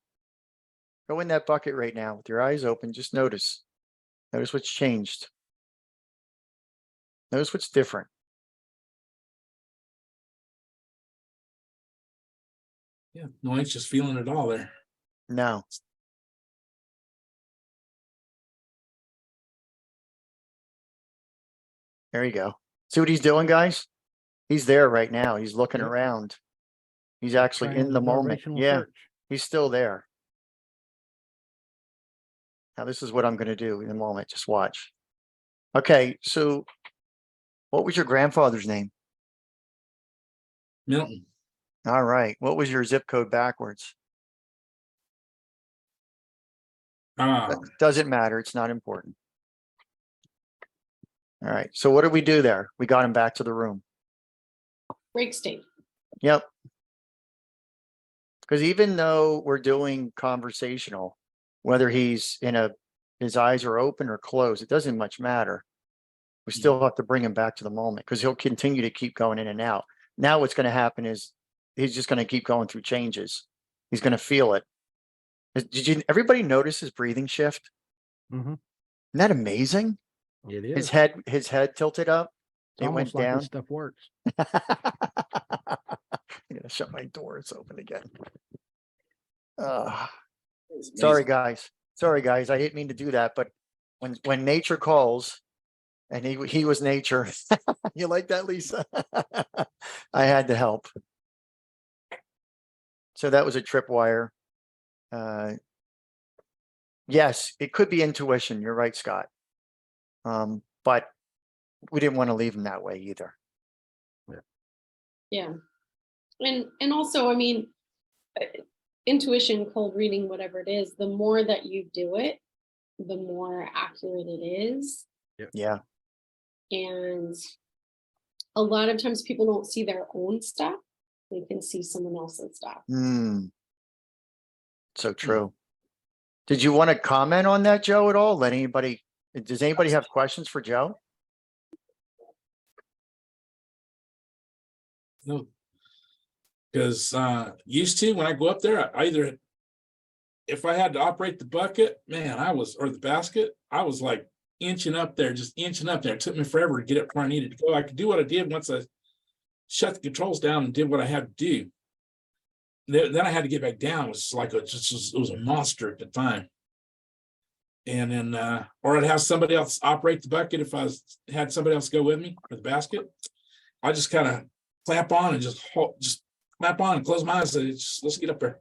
Go in that bucket right now with your eyes open. Just notice. Notice what's changed. Notice what's different. Yeah, no anxious feeling at all there. No. There you go. See what he's doing, guys? He's there right now. He's looking Yep. around. He's actually Trying in to the moment. vibrational Yeah, search. he's still there. Now, this is what I'm going to do in a moment. Just watch. Okay, so what was your grandfather's name? Milton. All right. What was your zip code backwards? Doesn't matter. It's not important. All right. So what did we do there? We got him back to the room. Break state. Yep. Because even though we're doing conversational, whether he's his eyes are open or closed, it doesn't much matter. We still have to bring him back to the moment because he'll continue to keep going in and out. Now what's going to happen is he's just going to keep going through changes. He's going to feel it. Everybody notice his breathing shift? Mhm. Isn't that amazing? It His is. head tilted up. It's It went almost like down. this stuff works. I'm gonna shut my door. It's open again. Sorry, guys. Sorry, guys. I didn't mean to do that, but when nature calls, and he was nature. You like that, Lisa? I had to help. So that was a tripwire. Yes, it could be intuition. You're right, Scott. But we didn't want to leave him that way either. Yeah. And also, I mean, intuition, cold reading, whatever it is, the more that you do it, the more accurate it is. Yeah. And a lot of times people don't see their own stuff. They can see someone else's stuff. So true. Did you want to comment on that, Joe, at all? Does anybody have questions for Joe? No. Because used to, when I go up there, I either, if I had to operate the bucket, man, or the basket, I was like inching up there, just inching up there. It took me forever to get up where I needed to go. I could do what I did once I shut the controls down and did what I had to do. Then I had to get back down. It was like it was a monster at the time. And then, or I'd have somebody else operate the bucket if I had somebody else go with me or the basket. I just kind of clamp on and just clamp on and close my eyes. And let's get up there.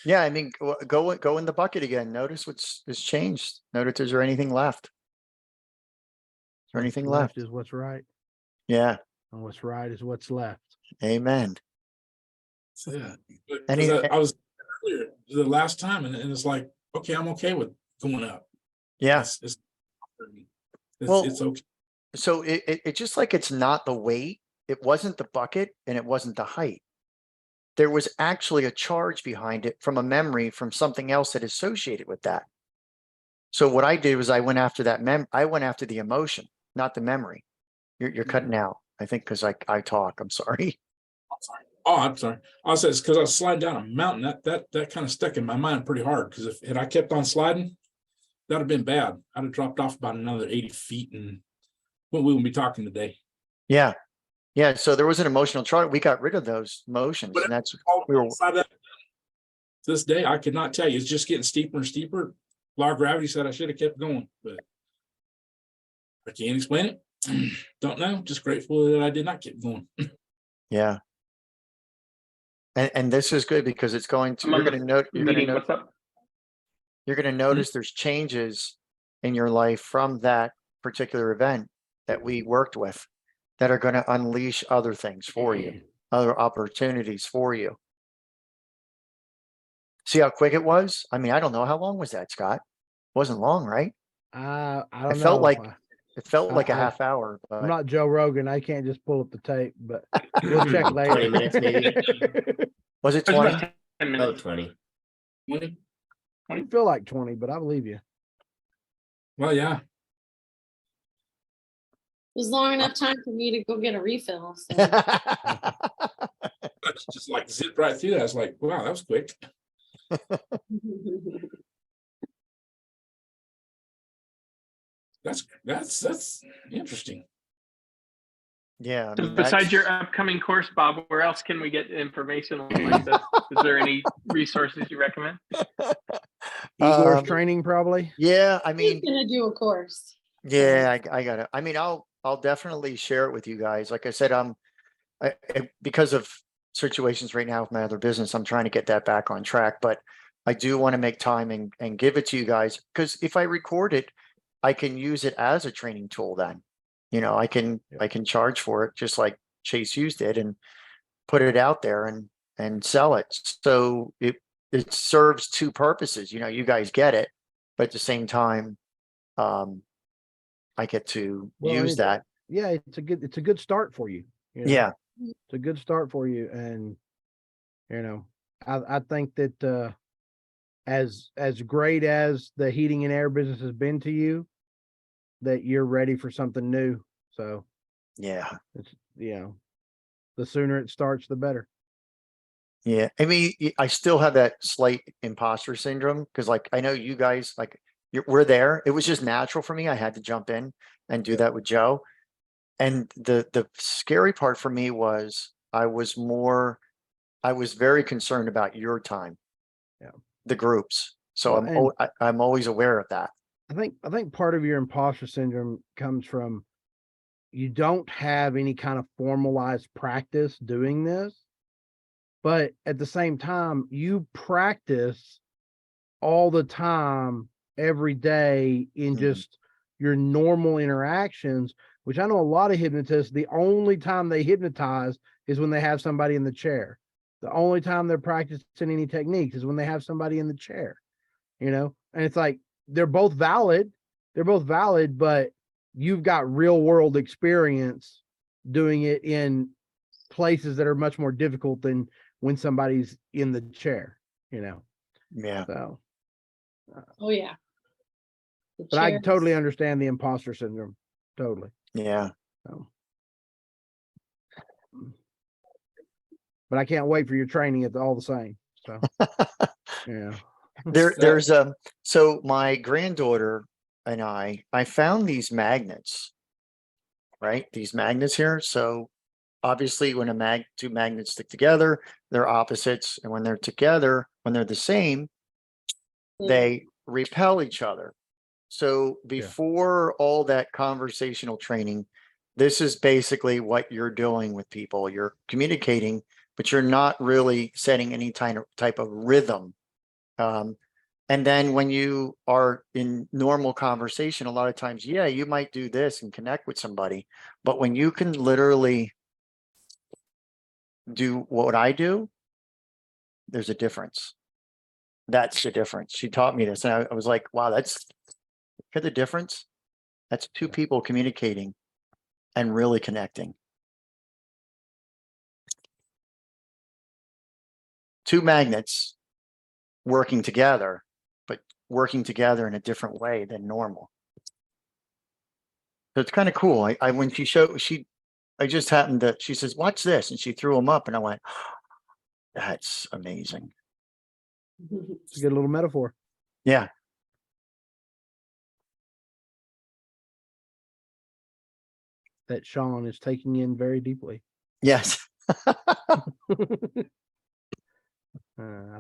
Yeah, I mean, go in the bucket again. Notice what's changed. Notice, is there anything left? Is there anything left? Is what's right. Yeah. And what's right is what's left. Amen. So, yeah. I was earlier the last time, and it's like, okay, I'm okay with going up. Yes. It's okay. So it just like it's not the weight. It wasn't the bucket and it wasn't the height. There was actually a charge behind it from a memory from something else that is associated with that. So what I did was I went after that I went after the emotion, not the memory. You're cutting out. I think because I talk, I'm sorry. I'm sorry. Oh, I'm sorry. I said it's because I was sliding down a mountain. That kind of stuck in my mind pretty hard. Because if had I kept on sliding, that'd have been bad. I'd have dropped off about another 80 feet, and we wouldn't be talking today. Yeah. Yeah. So there was an emotional chart. We got rid of those motions, But and that's all we were inside that, to this day, I could not tell you. It's just getting steeper and steeper. Law of gravity said I should have kept going, but I can't explain it. Don't know. Just grateful that I did not keep going. yeah. And this is good because it's going to I'm on you're going to note Meeting, what's up? you're going to notice there's changes in your life from that particular event that we worked with that are going to unleash other things for you, other opportunities for you. See how quick it was? I mean, I don't know. How long was that, Scott? Wasn't long, right? I don't It felt know. like it felt like a I- half hour, I'm but not Joe Rogan. I can't just pull up the tape, but we'll check later. 20 minutes maybe. was it It's 20? about 10 Oh, minutes. 20. I feel like 20, but I believe you. Well, yeah. It was long enough time for me to go get a refill. So. That's just like zipped right through that. I was like, wow, that was quick. That's interesting. Yeah. I So mean, besides that's- your upcoming course, Bob, where else can we get information like this? Is there any resources you recommend? Igor's Um, training, probably. yeah, I He's mean, gonna do a course. yeah, I got it. I mean, I'll definitely share it with you guys. Like I said, because of situations right now with my other business, I'm trying to get that back on track. But I do want to make time and give it to you guys because if I record it, I can use it as a training tool. Then, I can charge for it just like Chase used it and put it out there and sell it. So it serves two purposes. You guys get it, but at the same time, I get to Well, use that. Yeah, it's a good start for you. Yeah. It's a good start for you. And, I think that, as great as the heating and air business has been to you, that you're ready for something new. So Yeah. it's, the sooner it starts, the better. Yeah. I mean, I still have that slight imposter syndrome because like, I know you guys, like we're there. It was just natural for me. I had to jump in and do that with Joe. And the scary part for me was I was very concerned about your time. Yeah. The groups. So Well, I'm always aware of that. I think part of your imposter syndrome comes from you don't have any kind of formalized practice doing this, but at the same time, you practice all the time, every day in Mhm. just your normal interactions, which I know a lot of hypnotists, the only time they hypnotize is when they have somebody in the chair. The only time they're practicing any techniques is when they have somebody in the chair, and it's like, they're both valid, but you've got real world experience doing it in places that are much more difficult than when somebody's in the chair, Yeah. so. Oh yeah. The But I chairs. totally understand the imposter syndrome. Totally. Yeah. So. But I can't wait for your training. It's all the same. So yeah. There's so my granddaughter and I found these magnets, right? These magnets here. So obviously when two magnets stick together, they're opposites. And when they're together, when they're the same, Yeah. they repel each other. So before all that conversational training, this is basically what you're doing with people. You're communicating, but you're not really setting any type of rhythm. And then when you are in normal conversation, a lot of times, yeah, you might do this and connect with somebody. But when you can literally do what I do, there's a difference. That's the difference. She taught me this. And I was like, wow, look at the difference. That's two people communicating and really connecting. Two magnets working together, but working together in a different way than normal. So it's kind of cool. When she I just happened to, she says, watch this. And she threw them up and I went, that's amazing. It's a good little metaphor. Yeah. That Sean is taking in very deeply. Yes. I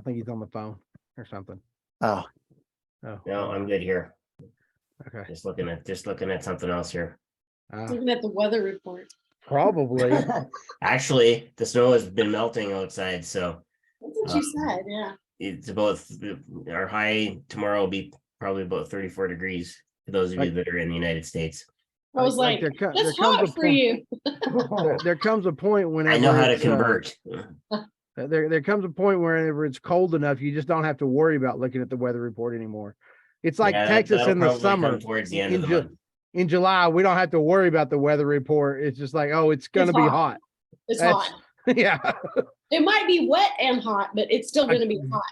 think he's on the phone or something. Oh, Oh, No, I'm good here. okay. Just looking at something else here. Looking at the weather report. Probably. Actually, the snow has been melting outside, so That's what you said, yeah. it's about our high tomorrow will be probably about 34 degrees for those of you that are in the United States. I was like, there that's comes a hot for point. you. There comes a point whenever I know how to it's, convert. there comes a point whenever it's cold enough, you just don't have to worry about looking at the weather report anymore. It's like Yeah, Texas that'll in the probably come summer. towards the end of In, the Ju- month. in July, we don't have to worry about the weather report. It's just like, oh, it's gonna It's be hot. hot. It's That's- hot. Yeah. It might be wet and hot, but it's still gonna be hot.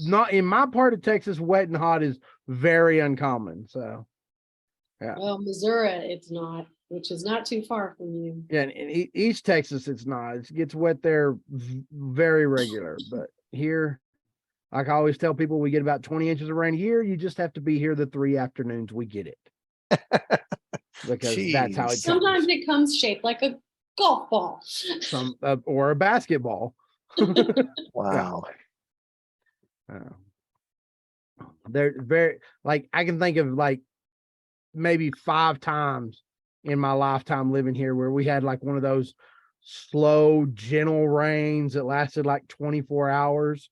Not in my part of Texas, wet and hot is very uncommon. So Well, Missouri, it's not, which is not too far from you. yeah, in East Texas, it's not. It gets wet there very regular. But here, like I always tell people, we get about 20 inches of rain a year. You just have to be here the 3 afternoons we get it. Because that's how it Jeez. Sometimes it comes shaped like a golf ball. some or a basketball. Wow. They're very like I can think of like maybe 5 times in my lifetime living here where we had like one of those slow, gentle rains that lasted like 24 hours.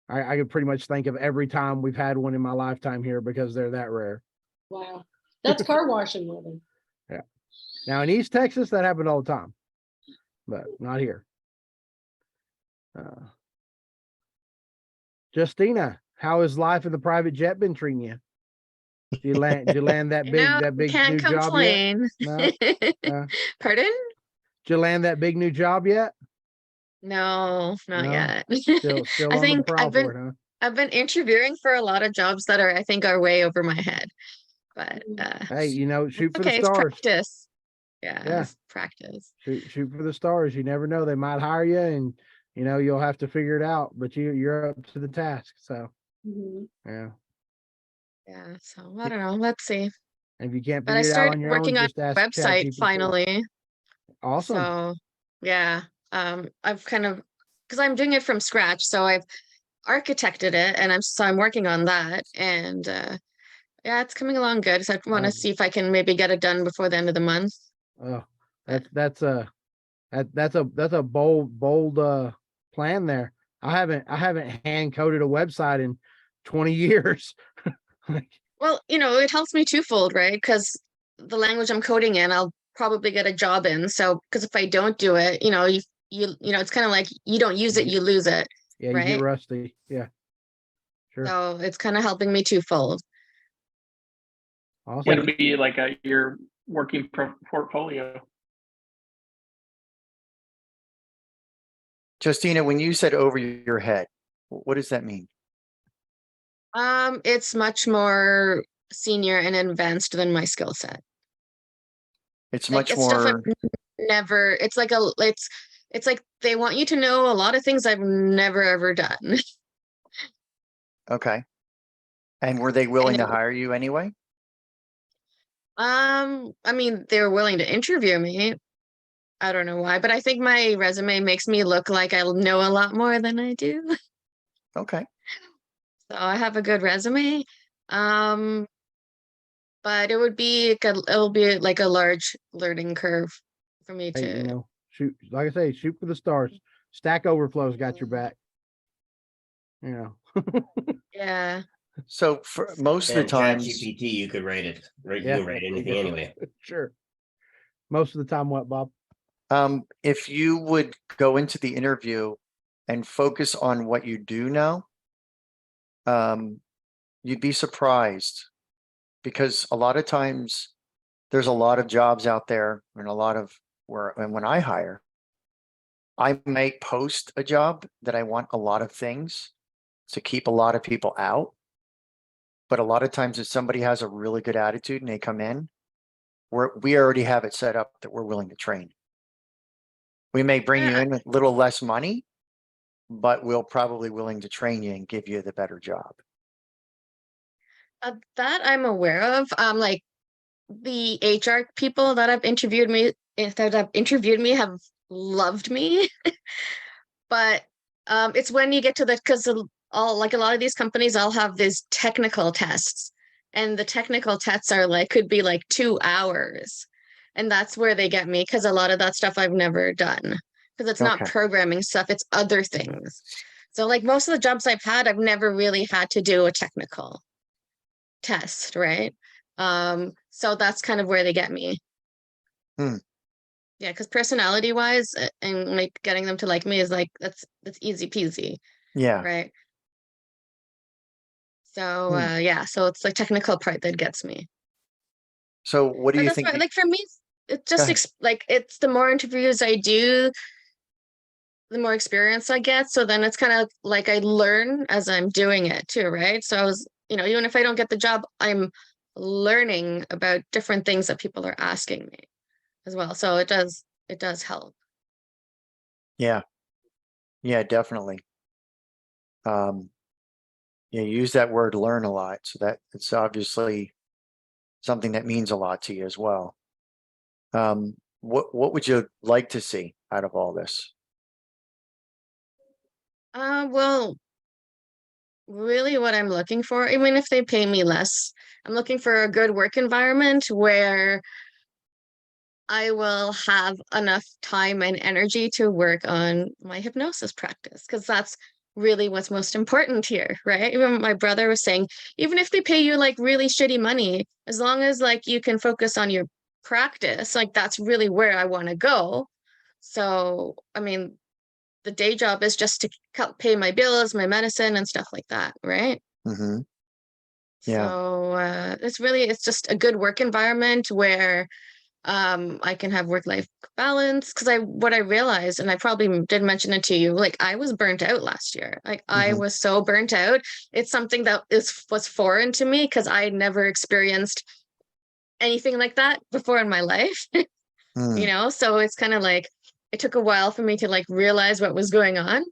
I could pretty much think of every time we've had one in my lifetime here because they're that rare. Wow. That's car washing weather. Now in East Texas, that happened all the time, but not here. Justina, how has life in the private jet been treating you? Did you land that big Can't new job yet? complain. No? Pardon? Did you land that big new job yet? No, not No? yet. Still I on the think prowl for it, huh? I've been interviewing for a lot of jobs that I think are way over my head. But Hey, shoot for the okay, it's stars. practice. Yeah, Yeah. it's practice. Shoot for the stars. You never know. They might hire you and you'll have to figure it out, but you're up to the task. So Mhm. yeah. Yeah, so I don't know. Let's see. And if you can't But I figure it out on started your own, working on just ask website ChatGPT. finally. Awesome. So yeah, I've kind of because I'm doing it from scratch, so I've architected it, and I'm working on that, and yeah, it's coming along good. So I want to see if I can maybe get it done before the end of the month. Oh, that's a bold plan there. I haven't hand coded a website in 20 years. Well, it helps me twofold, right? Because the language I'm coding in, I'll probably get a job in. So, because if I don't do it, it's kind of like you don't use it, you lose it. Yeah, right? You get rusty. Yeah, sure. So it's kind of helping me twofold. Awesome. It'll be like your working portfolio. Justina, when you said over your head, what does that mean? It's much more senior and advanced than my skill set. It's Like, much it's stuff more. I've never. It's like they want you to know a lot of things I've never ever done. Okay. And were they willing to And- hire you anyway? I mean, they were willing to interview me. I don't know why, but I think my resume makes me look like I know a lot more than I do. Okay. So I have a good resume. But it'll be like a large learning curve for me Hey, to. shoot, like I say, shoot for the stars. Stack Overflow's got your back. Yeah. So for most of the And times, ChatGPT, you could write it. Right, Yeah. you can write anything anyway. Sure. Most of the time, what, Bob? if you would go into the interview and focus on what you do know, you'd be surprised because a lot of times there's a lot of jobs out there and and when I hire, I may post a job that I want a lot of things to keep a lot of people out. But a lot of times if somebody has a really good attitude and they come in, we already have it set up that we're willing to train. We may bring you Yeah. in with a little less money, but we'll probably willing to train you and give you the better job. That I'm aware of. Like the HR people that have interviewed me, have loved me. But it's when you get to the, because all, like a lot of these companies all have these technical tests, and the technical tests are like, could be like 2 hours, and that's where they get me, because a lot of that stuff I've never done, because it's not Okay. programming stuff, it's other things. So like most of the jobs I've had, I've never really had to do a technical test, right? So that's kind of where they get me. Hmm. Yeah, because personality wise, and like getting them to like me is like, that's easy peasy, Yeah. right? So Hmm. yeah, so it's the technical part that gets me. So what do But you that's think? why, like for me, it Go just ahead. like it's the more interviews I do, the more experience I get. So then it's kind of like I learn as I'm doing it too, right? So I was, even if I don't get the job, I'm learning about different things that people are asking me as well. So it does help. Yeah. Yeah, definitely. You use that word learn a lot. So that it's obviously something that means a lot to you as well. What would you like to see out of all this? Well, really what I'm looking for, even if they pay me less, I'm looking for a good work environment where I will have enough time and energy to work on my hypnosis practice, because that's really what's most important here, right? Even my brother was saying, even if they pay you like really shitty money, as long as like you can focus on your practice, like that's really where I want to go. So, I mean, the day job is just to pay my bills, my medicine, and stuff like that, right? Mm-hmm. Yeah. So it's just a good work environment where I can have work-life balance. Because what I realized, and I probably did mention it to you, like I was burnt out last year. Like I Mm-hmm. was so burnt out. It's something that was foreign to me because I had never experienced anything like that before in my life. Mm. So it's kind of like it took a while for me to like realize what was going on,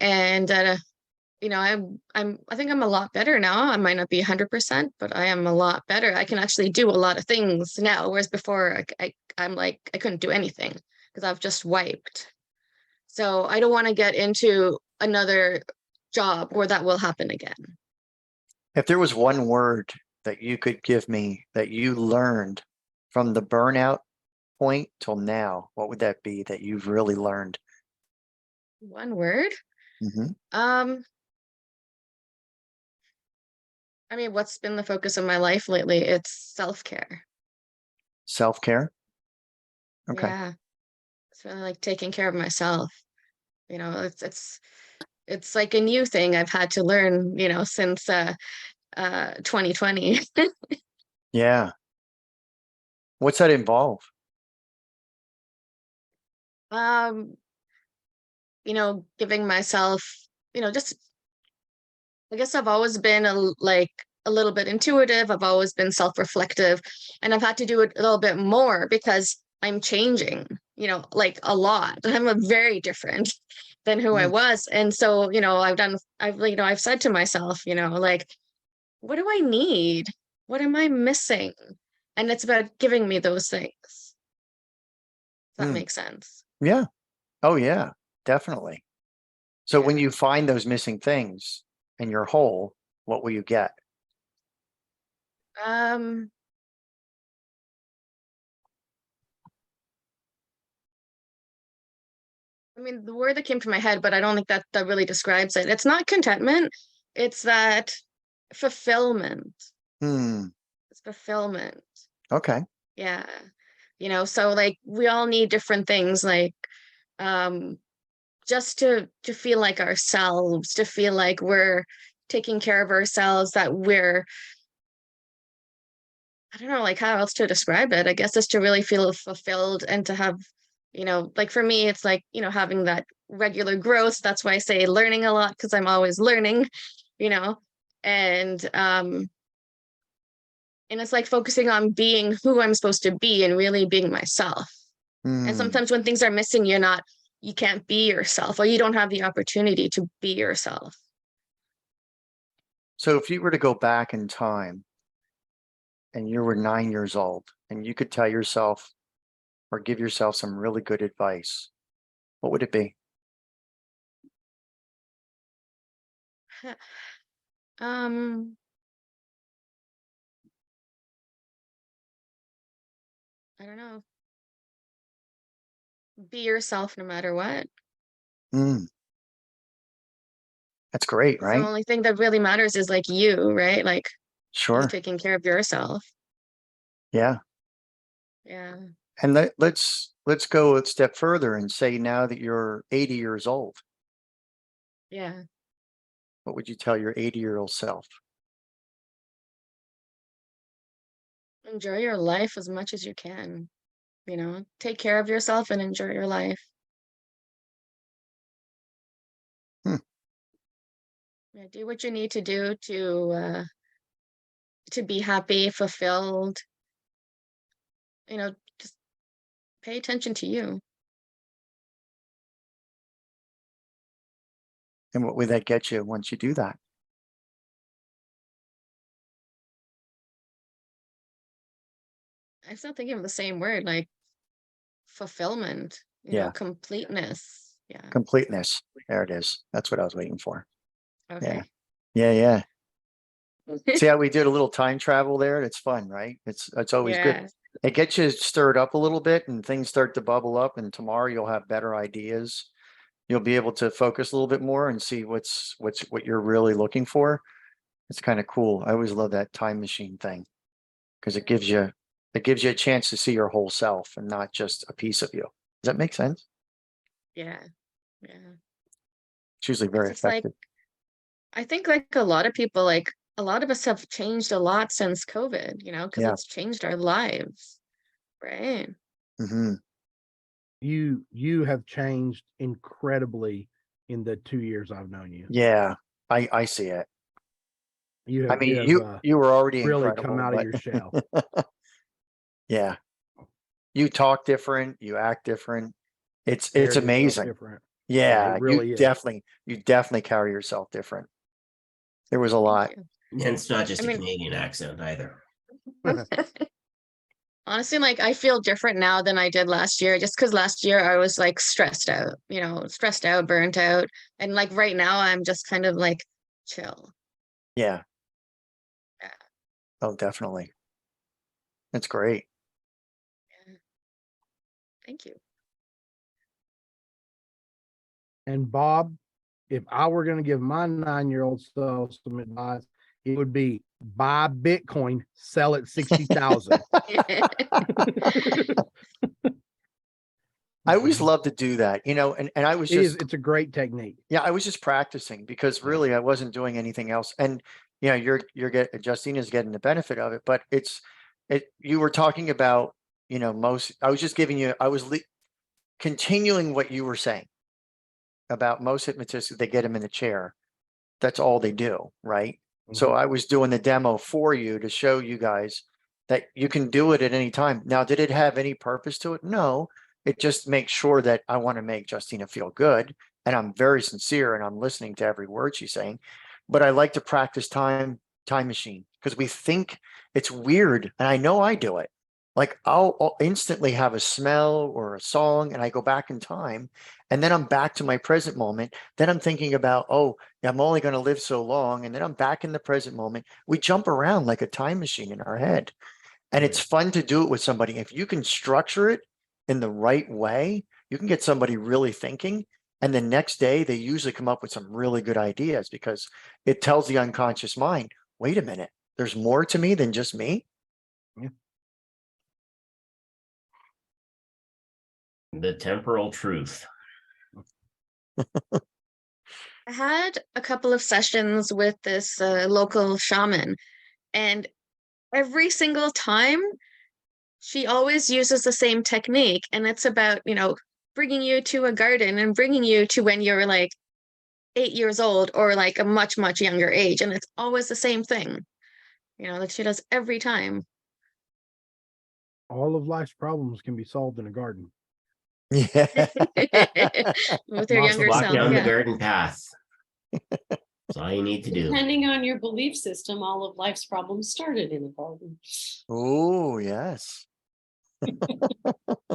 and I think I'm a lot better now. I might not be 100%, but I am a lot better. I can actually do a lot of things now, whereas before I'm like I couldn't do anything because I've just wiped. So I don't want to get into another job where that will happen again. If there was one word that you could give me that you learned from the burnout point till now, what would that be that you've really learned? One word. Mm-hmm. I mean, what's been the focus of my life lately? It's self-care. Self-care. Okay. Yeah, it's really like taking care of myself. It's like a new thing I've had to learn, since 2020. Yeah. What's that involve? um Giving myself, just I guess I've always been like a little bit intuitive. I've always been self-reflective, and I've had to do it a little bit more because I'm changing, like a lot. I'm a very different than who I Mm. was. And so, I've said to myself, like, what do I need? What am I missing? And it's about giving me those things. Does that Mm. make sense? Yeah. Oh, yeah, definitely. So when Yeah. you find those missing things and you're whole, what will you get? Um, I mean, the word that came to my head, but I don't think that really describes it. It's not contentment, it's that fulfillment. Hmm. It's fulfillment. Okay. Yeah. So like we all need different things, like um just to feel like ourselves, to feel like we're taking care of ourselves, that we're, I don't know, like how else to describe it. I guess it's to really feel fulfilled and to have, like for me, it's like, having that regular growth. That's why I say learning a lot, because I'm always learning, you know, and and it's like focusing on being who I'm supposed to be and really being myself. And Mm. sometimes when things are missing, you can't be yourself, or you don't have the opportunity to be yourself. So if you were to go back in time and you were 9 years old and you could tell yourself or give yourself some really good advice, what would it be? Um, I don't know. Be yourself no matter what. Mm. That's great, 'Cause the right? only thing that really matters is like you, right? Like you Sure. taking care of yourself. Yeah. Yeah. And let's go a step further and say now that you're 80 years old, Yeah. what would you tell your 80-year-old self? Enjoy your life as much as you can. Take care of yourself and enjoy your life. Hmm. Yeah, do what you need to do to be happy, fulfilled. Just pay attention to you. And what would that get you once you do that? I'm still thinking of the same word, like fulfillment, Yeah. completeness. Yeah. Completeness. There it is. That's what I was waiting for. Okay. Yeah. Yeah. See how we did a little time travel there? It's fun, right? It's always good. Yeah. It gets you stirred up a little bit and things start to bubble up, and tomorrow you'll have better ideas. You'll be able to focus a little bit more and see what you're really looking for. It's kind of cool. I always love that time machine thing because it gives you a chance to see your whole self and not just a piece of you. Does that make sense? Yeah. Yeah. It's usually It's very just like, effective. I think like a lot of people, like a lot of us have changed a lot since COVID, because Yeah. it's changed our lives, right? Hmm. You have changed incredibly in the 2 years I've known you. Yeah, I see it. You I have mean, you were already really come incredible, out of but your shell. yeah, you talk different, you act different. It's Carry yourself amazing. different. Yeah, it really is. you definitely carry yourself different. There was a Thank lot. you. And it's not just I a mean, Canadian accent either. honestly, like I feel different now than I did last year, just because last year I was like stressed out, burnt out. And like right now I'm just kind of like chill. Yeah. Yeah. Oh, definitely. That's great. Yeah. Thank you. And Bob, if I were going to give my 9-year-old self some advice, it would be buy Bitcoin, sell it 60,000. I always love to do that, and I was just It's a great technique. yeah, I was just practicing because Yeah. really I wasn't doing anything else. And Justina's getting the benefit of it, but you were talking about, I was just giving you, continuing what you were saying about most hypnotists, they get them in the chair. That's all they do, right? So I was doing the demo for you to show you guys that you can do it at any time. Now, did it have any purpose to it? No, it just makes sure that I want to make Justina feel good. And I'm very sincere and I'm listening to every word she's saying. But I like to practice time machine because we think it's weird. And I know I do it. Like I'll instantly have a smell or a song and I go back in time and then I'm back to my present moment. Then I'm thinking about, oh, I'm only going to live so long. And then I'm back in the present moment. We jump around like a time machine in our head. And it's fun to do it with somebody. If you can structure it in the right way, you can get somebody really thinking. And the next day, they usually come up with some really good ideas because it tells the unconscious mind, wait a minute, there's more to me than just me. Yeah. The temporal truth. I had a couple of sessions with this local shaman, and every single time she always uses the same technique. And it's about, bringing you to a garden and bringing you to when you're like 8 years old or like a much, much younger age. And it's always the same thing, that she does every time. All of life's problems can be solved in a garden. Yeah. With your Lots of younger Walk self. down the Yeah. garden path. That's all you need to do. Depending on your belief system, all of life's problems started in a garden. Oh, yes.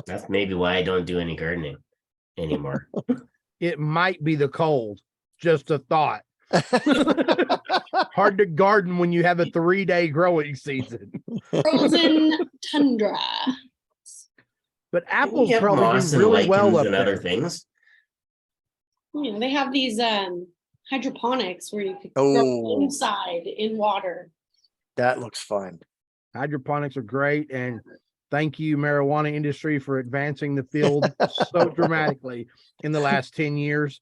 That's maybe why I don't do any gardening anymore. It might be the cold. Just a thought. Hard to garden when you have a 3-day growing season. Frozen tundra. But We apples have probably moss do and really well lichens up and other there. things. You know, they have these hydroponics where you could grow Oh. inside in water. That looks fun. Hydroponics are great, and thank you, marijuana industry, for advancing the field so dramatically in the last 10 years.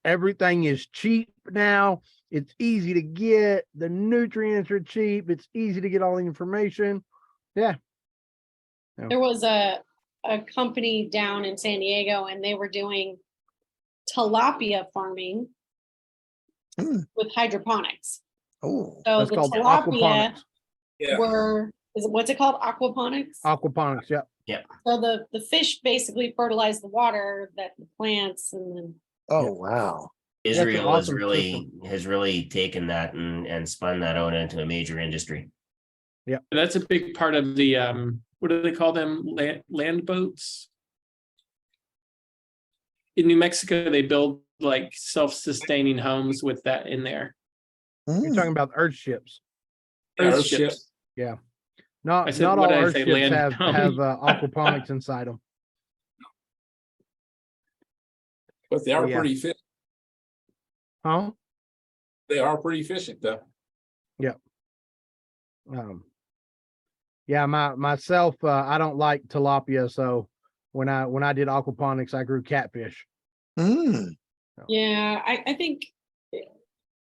Everything is cheap now. It's easy to get. The nutrients are cheap. It's easy to get all the information. Yeah. There was a company down in San Diego, and they were doing tilapia farming with hydroponics. Oh, So That's the called tilapia aquaponics. what's it called? Aquaponics? Aquaponics, yeah. So the fish basically fertilize the water that the plants and then oh, Yeah. wow. That's an Israel awesome has really taken that and spun that out into a major industry. That's a big part of the what do they call them? Land boats. In New Mexico, they build like self-sustaining homes with that in there. You're talking about earth ships. Earth Earth ship. ships. I Not said, all what did I earth say? ships Land have home. aquaponics inside them. But they are Yeah. pretty efficient. Huh? They are pretty efficient though. Yeah, myself, I don't like tilapia, so when I did aquaponics, I grew catfish. Mm. yeah, I think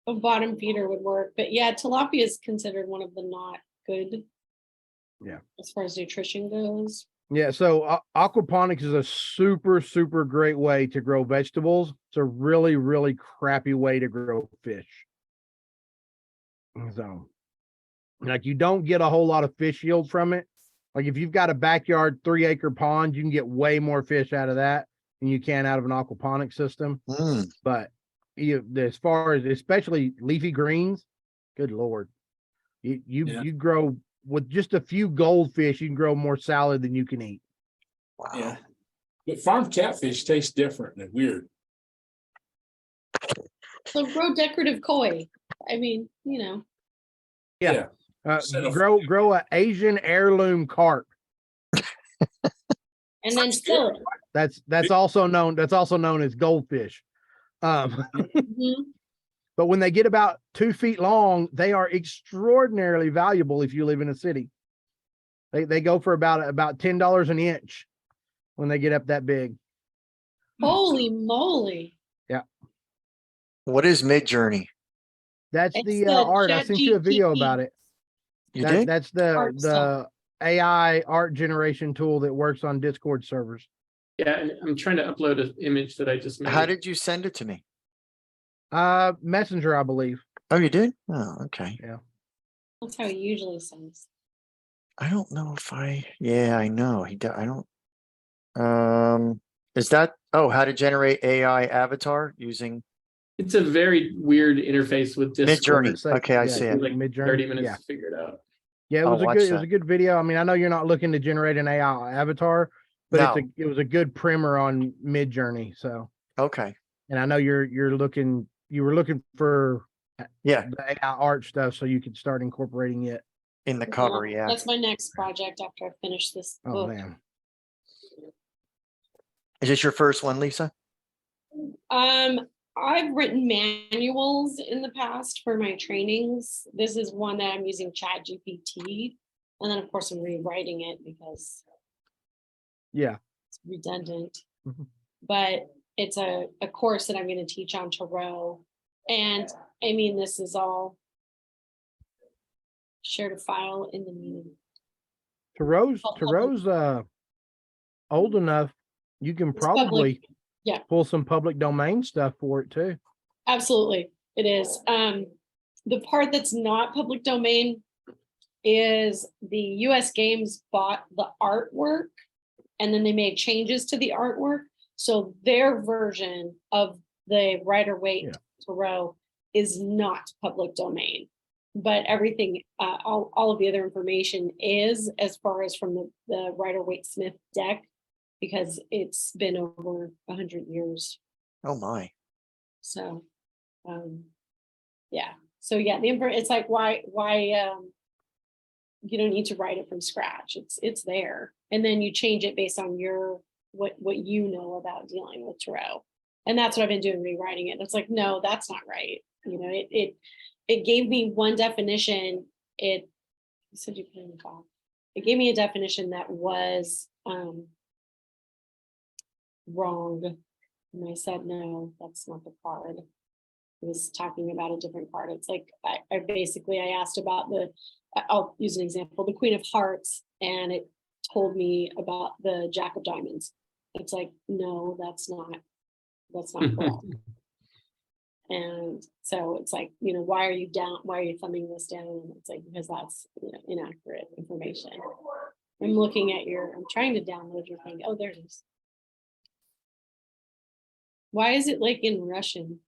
a bottom feeder would work. But yeah, tilapia is considered one of the not good. Yeah. As far as nutrition goes. Yeah, so aquaponics is a super great way to grow vegetables. It's a really crappy way to grow fish. So, like, you don't get a whole lot of fish yield from it. Like, if you've got a backyard 3-acre pond, you can get way more fish out of that than you can out of an aquaponic system. Mm. But as far as especially leafy greens, good Lord, you grow with just a few goldfish, you can grow more salad than you can eat. Wow. Yeah. But farm catfish tastes different and weird. So grow decorative koi. I mean, you know. Yeah. Set of- Grow a Asian heirloom carp. And then fill it. That's also known as goldfish. Mhm. But when they get about 2 feet long, they are extraordinarily valuable if you live in a city. They go for about $10 an inch when they get up that big. Holy moly. What is Mid-Journey? That's It's the the art. I sent you a video ChatGPT. about it. You did? That's Art the stuff. AI art generation tool that works on Discord servers. Yeah, and I'm trying to upload an image that I just made. How did you send it to me? Messenger, I believe. Oh, you did? Oh, okay. That's how he usually sends. I don't know if yeah, I know. I don't. Is that, how to generate AI avatar using It's a very weird interface with Discord. Mid-Journey? Okay, I Yeah, see it. Like Mid-Journey, 30 minutes yeah. to figure it out. Yeah, I'll it watch was a that. good video. I mean, I know you're not looking to generate an AI avatar, but No. it was a good primer on Mid-Journey. So, Okay. and I know you were looking for Yeah, the AI art stuff so you could start incorporating it. in the cover, Yeah, yeah. That's my next project after I finish this Oh book. man. Is this your first one, Lisa? I've written manuals in the past for my trainings. This is one that I'm using ChatGPT. And then of course I'm rewriting it because Yeah. it's redundant. Mhm. But it's a course that I'm going to teach on Tarot. And I mean, this is all shared a file in the meeting. Tarot's public. old enough. You can It's probably public. Yeah. pull some public domain stuff for it too. Absolutely, it is. The part that's not public domain is the US Games bought the artwork and then they made changes to the artwork. So their version of the Rider-Waite Tarot is not public domain, but everything, all of the other information is, as far as from the Rider-Waite Smith deck, because it's been over 100 years. Oh my. So, yeah. So yeah, it's like, why, you don't need to write it from scratch. It's there. And then you change it based on what you know about dealing with tarot. And that's what I've been doing, rewriting it. It's like, no, that's not right. You know, it gave me one definition. It said you put in the file. It gave me a definition that was wrong. And I said, no, that's not the card. It was talking about a different card. It's like, I asked about I'll use an example, the Queen of Hearts, and it told me about the Jack of Diamonds. It's like, no, that's not correct. And so it's like, you know, why are you thumbing this down? And it's like, because that's, you know, inaccurate information. I'm trying to download your thing. Oh, there it is. Why is it like in Russian?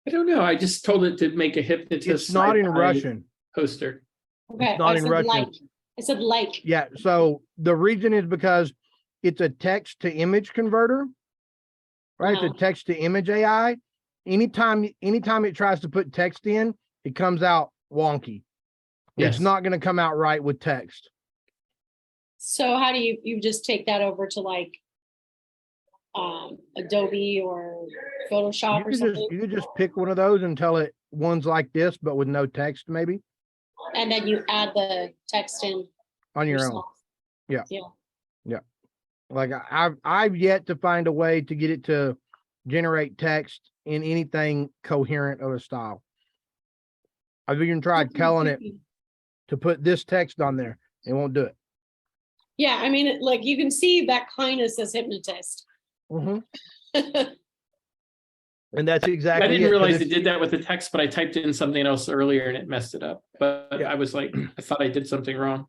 I don't know. I just told it to make a hypnotist. It's not in sci-fi Russian. poster. Okay, not I in said Russian. like. I said like. Yeah. So the reason is because it's a text to image converter, right? It's a text to image AI. Anytime it tries to put text in, it comes out wonky. Yes. It's not going to come out right with text. So how do you just take that over to like Adobe or Photoshop or something? You could just pick one of those and tell it one's like this, but with no text, maybe And then you add the text in on your yourself. own. Yeah. Yeah. Like I've yet to find a way to get it to generate text in anything coherent of a style. I've even tried telling it to put this text on there. It won't do it. Yeah, I mean, like you can see that kindness as hypnotist. And that's exactly. I didn't realize it did that with the text, but I typed in something else earlier and it messed it up. But Yeah. I was like, I thought I did something wrong.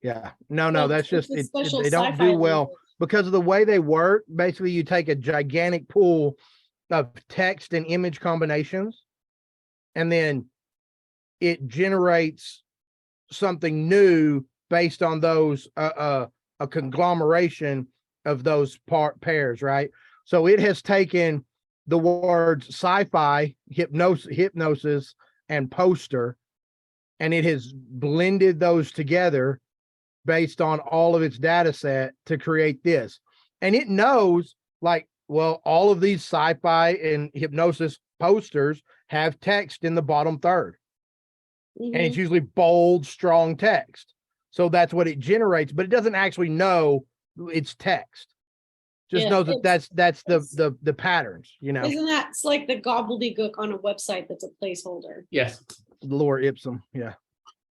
Yeah, no, Well, that's it's just a special they don't sci-fi do well language. because of the way they work. Basically, you take a gigantic pool of text and image combinations, and then it generates something new based on those a conglomeration of those pairs, right? So it has taken the words sci-fi, hypnosis, and poster, and it has blended those together based on all of its data set to create this. And it knows, like, well, all of these sci-fi and hypnosis posters have text in the bottom third. And it's usually bold, strong text. So that's what it generates, but it doesn't actually know it's text. Just knows that that's the patterns, you know. Isn't that it's like the gobbledygook on a website that's a placeholder? Yes. Lower Ipsum, yeah.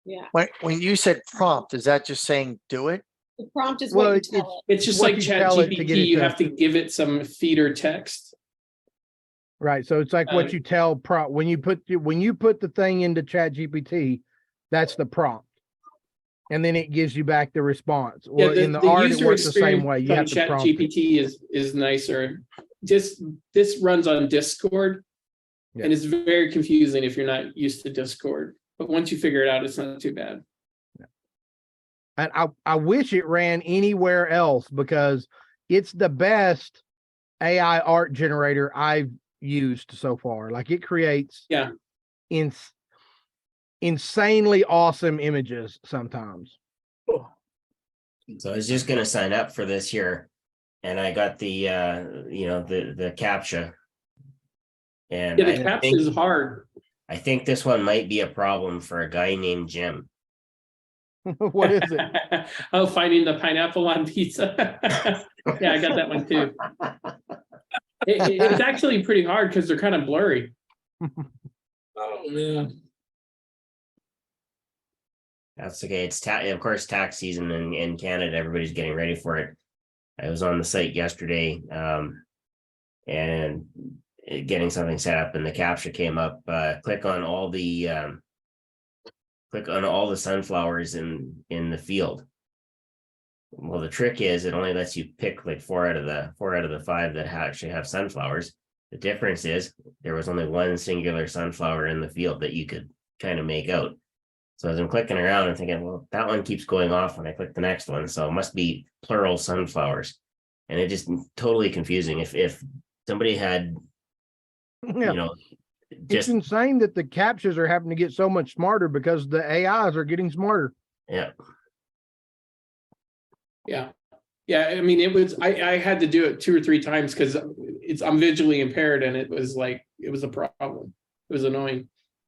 Yeah. When you said prompt, is that just saying do it? The prompt is Well, what you tell it. It's just What like you tell it to get ChatGPT. it You to- have to give it some feeder text. Right. So it's like what you tell when you put the thing into ChatGPT, that's the prompt. And then it gives you back the response. Well, in the art, it user works the same experience way. You on have to prompt it. ChatGPT is nicer. This runs on Discord, Yeah. and it's very confusing if you're not used to Discord. But once you figure it out, it's not too bad. And I wish it ran anywhere else because it's the best AI art generator I've used so far. Like it creates insanely awesome images sometimes. So I was just gonna sign up for this here, and I got the the CAPTCHA. And Yeah, the CAPTCHA is hard. I think this one might be a problem for a guy named Jim. What is it? Oh, finding the pineapple on pizza. Yeah, I got that one too. It's actually pretty hard because they're kind of blurry. Oh man. That's okay. It's of course tax season in Canada. Everybody's getting ready for it. I was on the site yesterday and getting something set up, and the CAPTCHA came up. Click on all the sunflowers in the field, Well, the trick is it only lets you pick like four out of the five that actually have sunflowers. The difference is there was only one singular sunflower in the field that you could kind of make out. So as I'm clicking around and thinking, well, that one keeps going off when I click the next one. So it must be plural sunflowers. And it just totally confusing. If somebody had, Yeah. you know, It's just insane that the captures are having to get so much smarter because the AIs are getting smarter. yeah. Yeah. Yeah, I mean, it was, I had to do it 2 or 3 times because I'm visually impaired and it was a problem. It was annoying.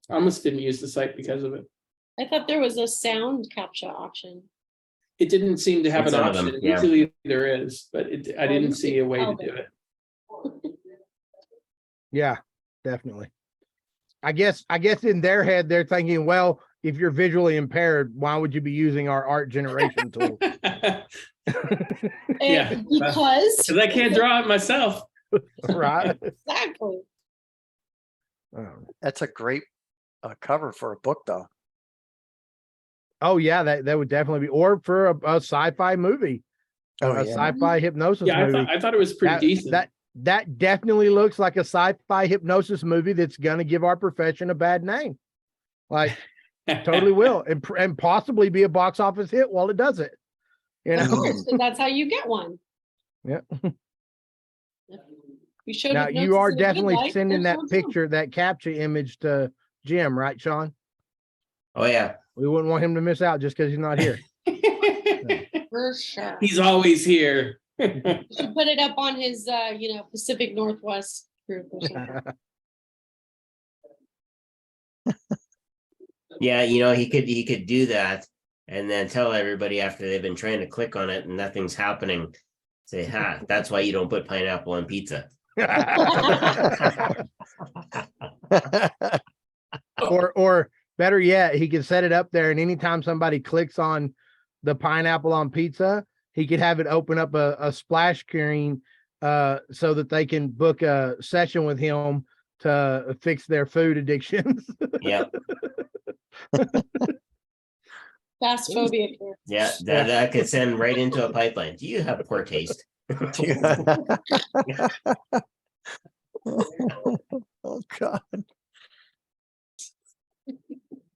I almost didn't use the site because of it. I thought there was a sound capture option. It didn't seem to have In an some of them, option. yeah. Usually there is, but I didn't see a way to do it. Yeah, definitely. I guess in their head, they're thinking, well, if you're visually impaired, why would you be using our art generation tool? Yeah. Because Because I can't draw it myself. Right. exactly. That's a great cover for a book, though. Oh yeah, that would definitely be, or for a sci-fi movie, Oh, a yeah. sci-fi hypnosis Yeah, movie. I thought it was pretty decent. That definitely looks like a sci-fi hypnosis movie that's gonna give our profession a bad name. Like, totally will, and possibly be a box office hit while it does it. You Of know. course, and that's how you get one. Yeah. You showed Now hypnosis you are in a good definitely light, sending there's that no trouble. picture, that capture image to Jim, right, Sean? Oh yeah. We wouldn't want him to miss out just because he's not here. For sure. He's always here. You should put it up on his, Pacific Northwest group or something. Yeah, he could do that and then tell everybody after they've been trying to click on it and nothing's happening. Say, that's why you don't put pineapple on pizza. Or better yet, he could set it up there, and anytime somebody clicks on the pineapple on pizza, he could have it open up a splash screen so that they can book a session with him to fix their food addictions. Yeah. Fast phobia here. Yeah, that could send right into a pipeline. Do you have poor taste? Oh God.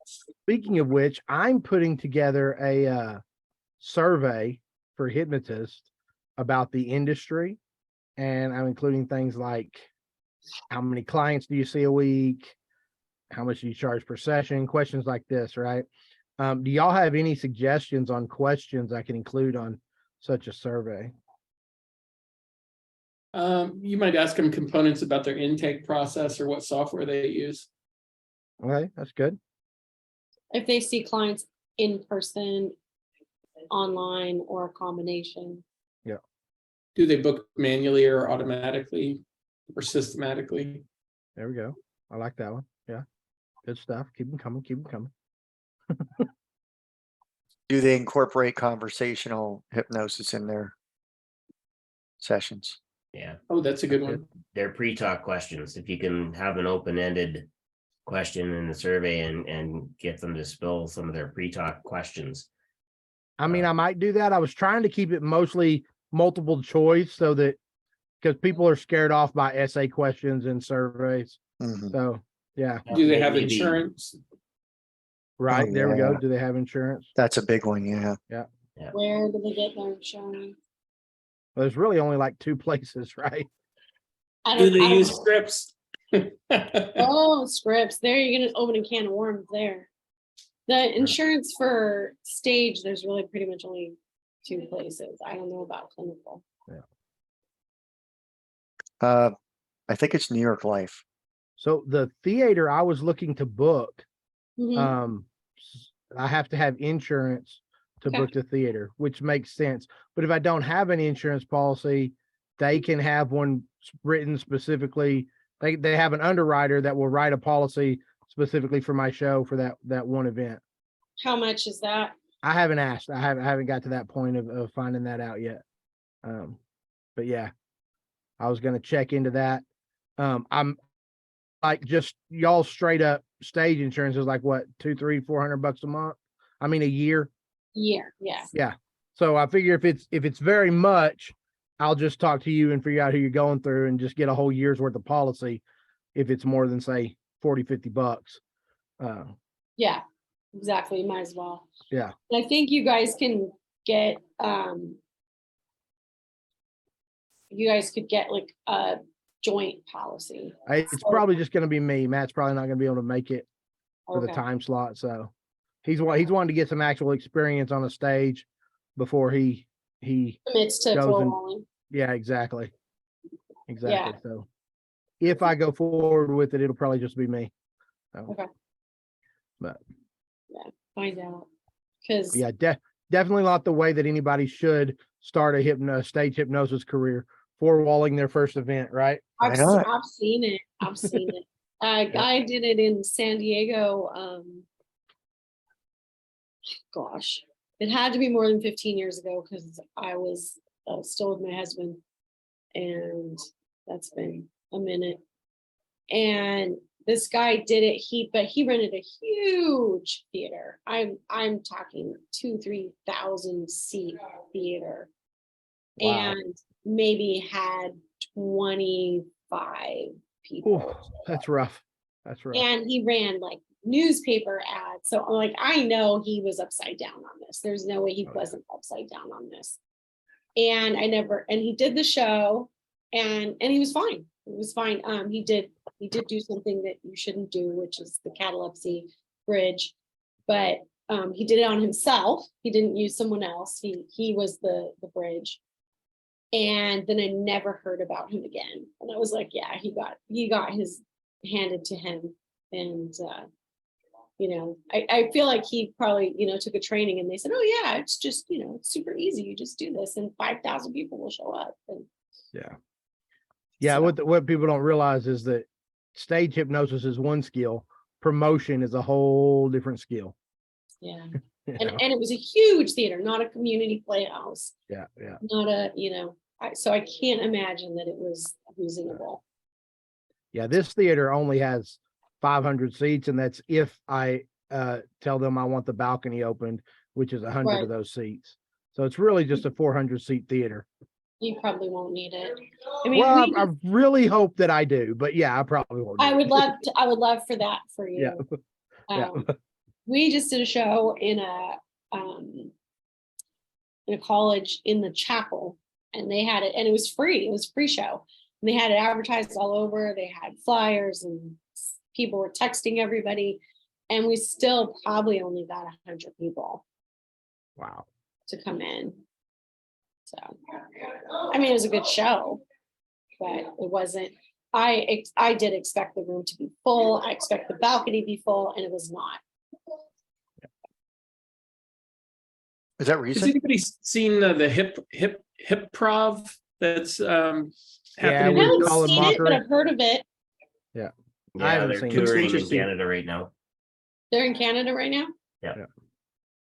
Speaking of which, I'm putting together a survey for hypnotists about the industry, and I'm including things like how many clients do you see a week, how much do you charge per session, questions like this, right? Do y'all have any suggestions on questions I can include on such a survey? You might ask them components about their intake process or what software they use. Okay, that's good. If they see clients in person, online, or a combination. Do they book manually or automatically or systematically? There we go. I like that one. Yeah, good stuff. Keep them coming. Keep them coming. Do they incorporate conversational hypnosis in their sessions? Yeah. Oh, that's a good one. They're pre-talk questions. If you can have an open-ended question in the survey and get them to spill some of their pre-talk questions. I mean, I might do that. I was trying to keep it mostly multiple choice so that, because people are scared off by essay questions and surveys. Mhm. So yeah, Do they have Maybe- insurance? right. Oh, There we go. yeah. Do they have insurance? That's a big one, yeah. Where do they get their insurance? Well, there's really only like 2 places, right? I Do don't, they I don't use know. scripts? Oh, scripts. There you're gonna open a can of worms there. The insurance for stage, there's really pretty much only 2 places. I don't know about clinical. I think it's New York Life. So the theater I was looking to book, Mhm. I have to have insurance to Okay. book the theater, which makes sense. But if I don't have an insurance policy, they can have one written specifically. They have an underwriter that will write a policy specifically for my show for that one event. How much is that? I haven't asked. I haven't got to that point of finding that out yet. But yeah, I was gonna check into that. I'm like, just y'all straight up stage insurance is like what, $200, $300, $400 a month? I mean, a year. Year, yeah. So I figure if it's very much, I'll just talk to you and figure out who you're going through and just get a whole year's worth of policy. If it's more than say 40, $50. Yeah, exactly. Might as well. Yeah. And I think you guys can get, you guys could get like a joint policy. It's probably just going to be me. Matt's probably not going to be able to make it for the Okay. time slot. So he's wanting to get some actual experience on a stage before he Commits to goes floor and- walling. yeah, exactly. So if I go forward with it, it'll probably just be me. So, Okay. But Find out. Because yeah, definitely not the way that anybody should start a stage hypnosis career, floor walling their first event, right? Why I've not? seen it. I've seen it. I did it in San Diego. Gosh, it had to be more than 15 years ago because I was still with my husband, and that's been a minute. And this guy did it. But he rented a huge theater. I'm talking 2,000-3,000 seat theater, Wow. and maybe had 25 people. Ooh, that's rough. That's rough. And he ran like newspaper ads. So I'm like, I know he was upside down on this. There's no way he Oh, yeah. wasn't upside down on this. And he did the show and he was fine. It was fine. He did do something that you shouldn't do, which is the catalepsy bridge. But he did it on himself. He didn't use someone else. He was the bridge. And then I never heard about him again. And I was like, yeah, he got his handed to him. And I feel like he probably, took a training and they said, oh yeah, it's just, it's super easy. You just do this and 5,000 people will show up. And Yeah, so- what people don't realize is that stage hypnosis is one skill, promotion is a whole different skill. yeah. you And know? it was a huge theater, not a community playhouse, Yeah. not a, so I can't imagine that it was reasonable. Yeah, this theater only has 500 seats, and that's if I tell them I want the balcony opened, which is 100 Right. of those seats. So it's really just a 400 seat theater. You probably won't need it. I mean, Well, I really hope that I do, but yeah, I probably won't. I need would it. love for that for you. Yeah. Yeah. We just did a show in a college in the chapel, and they had it, and it was free. It was a free show. And they had it advertised all over. They had flyers, and people were texting everybody. And we still probably only got 100 people Wow. to come in. So, I mean, it was a good show, but it wasn't. I did expect the room to be full. I expect the balcony to be full, and it was not. Is that Has recent? anybody seen the hip prov that's Yeah, happening? I with in- haven't Colin seen it, but Mockery. I've heard of it. I Yeah, haven't they're seen it. Looks touring in interesting. Canada right now. They're in Canada right now? Yeah.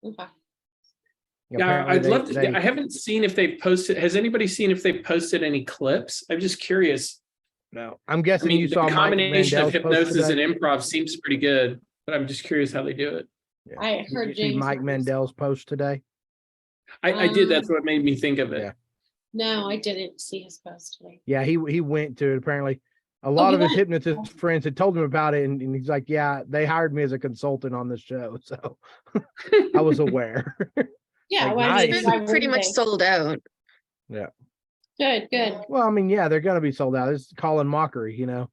Okay. Yeah, Apparently I'd they- love to. they- I haven't seen if they've posted. Has anybody seen if they've posted any clips? I'm just curious. No, I'm I guessing mean, you the saw Mike combination of Mandel's post hypnosis and today. improv seems pretty good, but I'm just curious how they do it. Yeah. I Did heard you see James. Mike Mandel's post today. I did. That's what made me think of it. Yeah. No, I didn't see his post today. Yeah, he went to it. Apparently, a lot he of his went? hypnotist friends had told him about it, and he's like, "Yeah, they hired me as a consultant on this show, so I was aware." Yeah, Like, well, I nice. mean, It's why been pretty wouldn't much they? sold out. Good, good. Well, I mean, yeah, they're gonna be sold out. It's Colin Mockery, Yeah.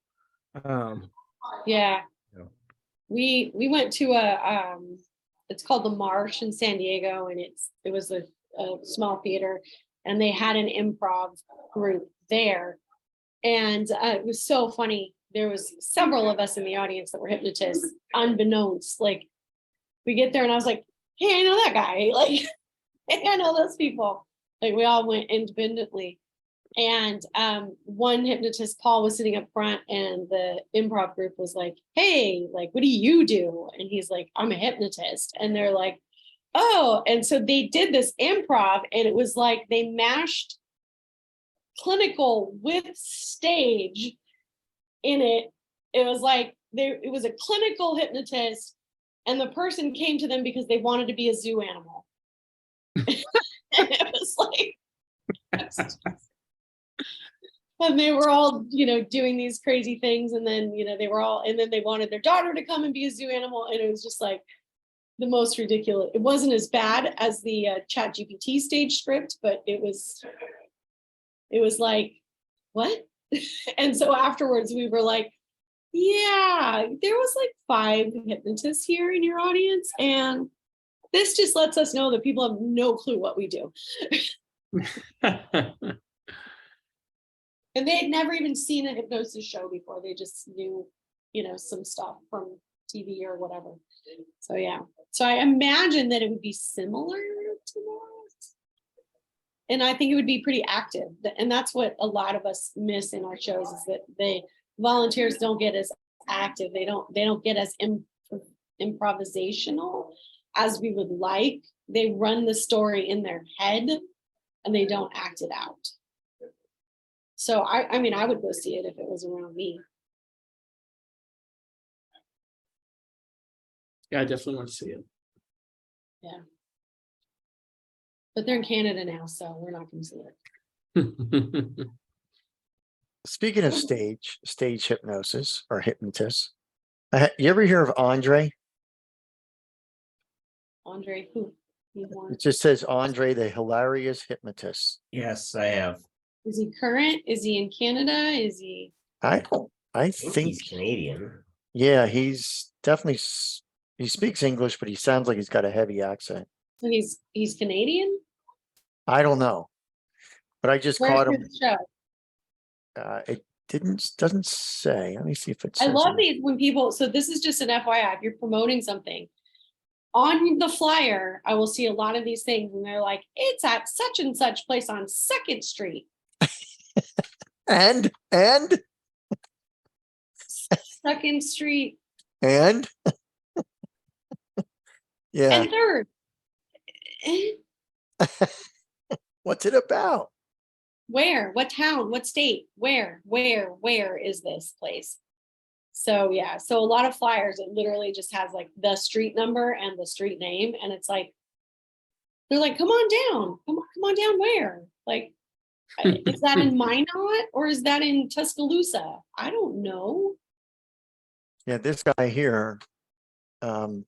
Yeah. We went to it's called the Marsh in San Diego, and it was a small theater, and they had an improv group there. And it was so funny. There was several of us in the audience that were hypnotists, unbeknownst. Like, we get there and I was like, hey, I know that guy. Like, hey, I know those people. Like, we all went independently. And one hypnotist, Paul, was sitting up front, and the improv group was like, hey, like, what do you do? And he's like, I'm a hypnotist. And they're like, oh. And so they did this improv, and it was like they mashed clinical with stage in it. It was like it was a clinical hypnotist, and the person came to them because they wanted to be a zoo animal. It was like, and they were all, doing these crazy things. And then, and then they wanted their daughter to come and be a zoo animal. And it was just like the most ridiculous. It wasn't as bad as the Chat GPT stage script, but it was like, what? And so afterwards we were like, yeah, there was like 5 hypnotists here in your audience. And this just lets us know that people have no clue what we do. And they had never even seen a hypnosis show before. They just knew, some stuff from TV or whatever. So yeah. So I imagine that it would be similar to that. And I think it would be pretty active. And that's what a lot of us miss in our shows, is that volunteers don't get as active. They don't get as improvisational as we would like. They run the story in their head and they don't act it out. So I mean, I would go see it if it was around me. Yeah, I definitely want to see it. Yeah. But they're in Canada now, so we're not going to see it. Speaking of stage hypnosis or hypnotists, you ever hear of Andre? Andre, who? It just says Andre, the hilarious hypnotist. Yes, I have. Is he current? Is he in Canada? Is he? I Think think, he's Canadian. yeah, he's definitely, he speaks English, but he sounds like he's got a heavy accent. So he's Canadian? I don't know, but I just Where's caught him. his show? It doesn't say. Let me see if it I says. love it. these when people, so this is just an FYI, if you're promoting something, on the flyer, I will see a lot of these things and they're like, it's at such and such place on 2nd Street. And 2nd Street yeah, and 3rd. what's it about? Where? What town? What state? Where is this place? So yeah, so a lot of flyers, it literally just has like the street number and the street name. And it's like, they're like, come on down. Come on down where? Like, is that in Minot or is that in Tuscaloosa? I don't know. Yeah, this guy here. I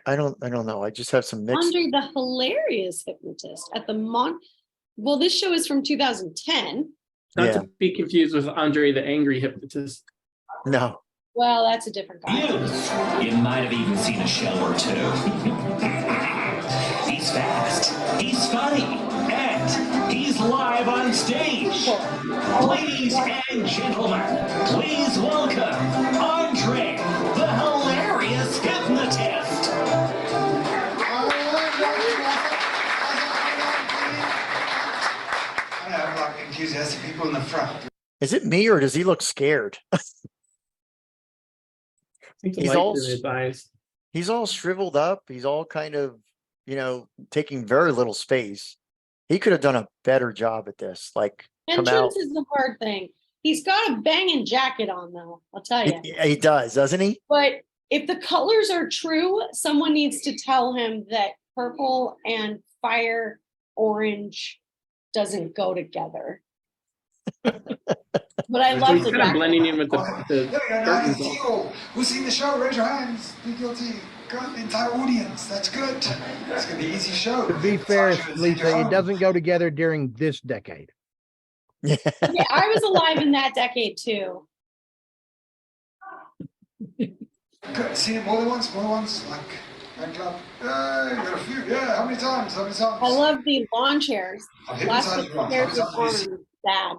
don't know. I just have some mixed. Andre the hilarious hypnotist at the well, this show is from 2010. Not Yeah. to be confused with Andre the angry hypnotist. No. Well, that's a different guy. You might have even seen a show or 2. He's fast, he's funny, and he's live on stage. Ladies and gentlemen, please welcome Andre, the hilarious hypnotist. I have like enthusiastic people in the front. Is it me or does he look scared? I think the He's light all in his eyes. He's all shriveled up. He's all kind of, taking very little space. He could have done a better job at this. Like, come out. Entrance is the hard thing. He's got a banging jacket on though, I'll tell you. He does, doesn't he? But if the colors are true, someone needs to tell him that purple and fire orange doesn't go together. But I love He's the kind of jacket. blending in with the There we go. Now curtains it's on. you. Who's seen the show? Raise your hands. Be guilty. Got the entire audience. That's good. It's gonna be an easy show. To be fair, It's like Lisa, you're it home. doesn't go together during this decade. Yeah. Yeah, I was alive in that decade too. Good. See it more than once. Like fan club. You got a few. Yeah. How many times? I love the lawn chairs. I've Last hypnotized once. chairs How many with times? arms, bad.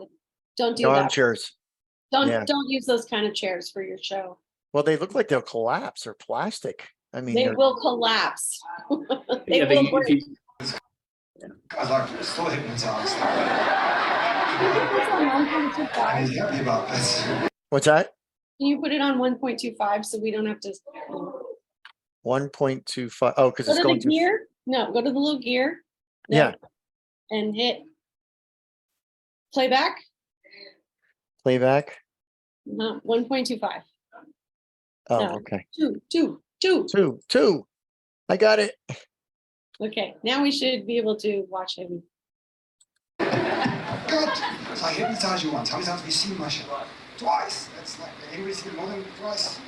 Don't do Arm that. chairs. Don't yeah. use those kind of chairs for your show. Well, they look like they'll collapse or plastic. I mean, They they're- will collapse. They Yeah, will if break. you- I'd like to still hypnotized. Can you put it on 1.25? And he's happy about this. what's that? Can you put it on 1.25 so we don't have to 1.25. Oh, because go it's to going the to gear? No, go to the little gear. Yeah. And hit playback. playback. No, 1.25. Oh, No. okay. Two. 2. I got it. Okay, now we should be able to watch him. Good. So I hypnotized you once. How many times have you seen my show? Twice. That's like, anybody seen it more than twice?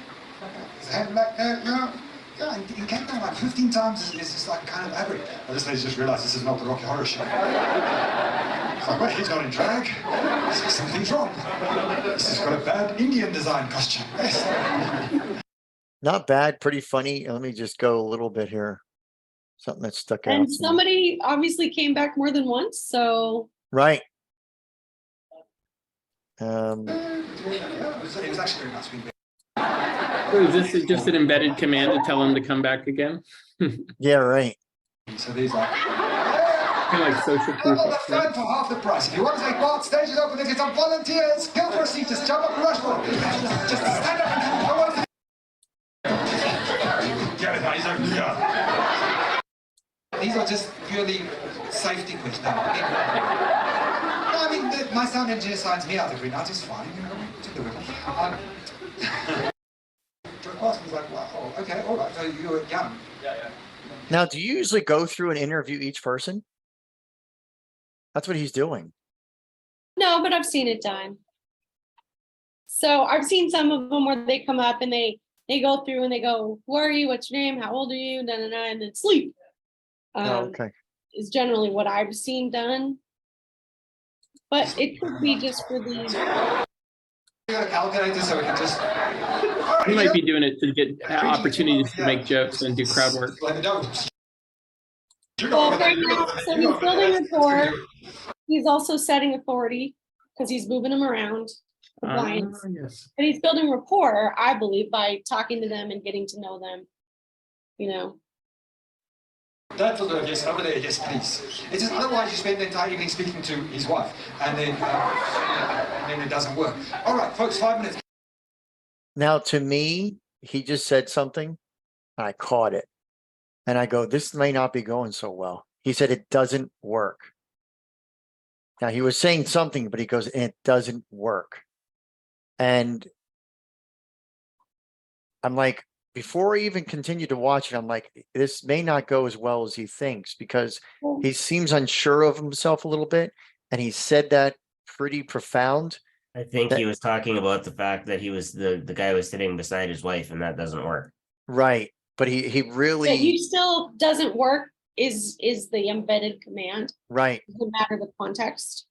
His head back there, yeah. Yeah, in Cape Town, like 15 times is just like kind of average. Well, this lady's just realized this is not the Rocky Horror Show. It's like, wait, he's not in drag. Something's wrong. This has got a bad Indian design costume. Yes. Not bad, pretty funny. Let me just go a little bit here. Something that stuck out. And to me. somebody obviously came back more than once, so Right. It was actually very nice. So is this just an embedded command to tell him to come back again? Yeah, right. So these are Kind of like social proof. the fan for half the price. If you want to take part, stage is open. Let's get some volunteers. Kill for a seat. Just jump up and rush for it. Just stand up and go on. These are just purely safety questions. No, I mean, my sound engineer signs me out every night. It's fine. You know, to do it. John Parsons was like, wow, okay, all right. So you were young. Now, do you usually go through and interview each person? That's what he's doing. no, but I've seen it done. So I've seen some of them where they come up and they go through and they go, who are you? What's your name? How old are you? And then sleep. Oh, okay. Is generally what I've seen done. But it could be just for the You got a calculator so we can just. He might be doing it to get opportunities to make jokes and do crowd work. Let me know. well, right now, so he's building rapport. He's also setting authority because he's moving them around. The clients. Yes. But he's building rapport, I believe, by talking to them and getting to know them. You know. That will do, yes, over there, yes, please. It's just otherwise you spend the entire evening speaking to his wife, and then it doesn't work. All right, folks, 5 minutes. Now, to me, he just said something. I caught it. And I go, this may not be going so well. He said, it doesn't work. Now, he was saying something, but he goes, it doesn't work. And I'm like, before I even continue to watch it, I'm like, this may not go as well as he thinks because he seems unsure of himself a little bit. And he said that pretty profound. I think he was talking about the fact that he was the guy was sitting beside his wife, and that doesn't work. Right. But he really. That you still doesn't work is the embedded command. Right. It doesn't matter the context.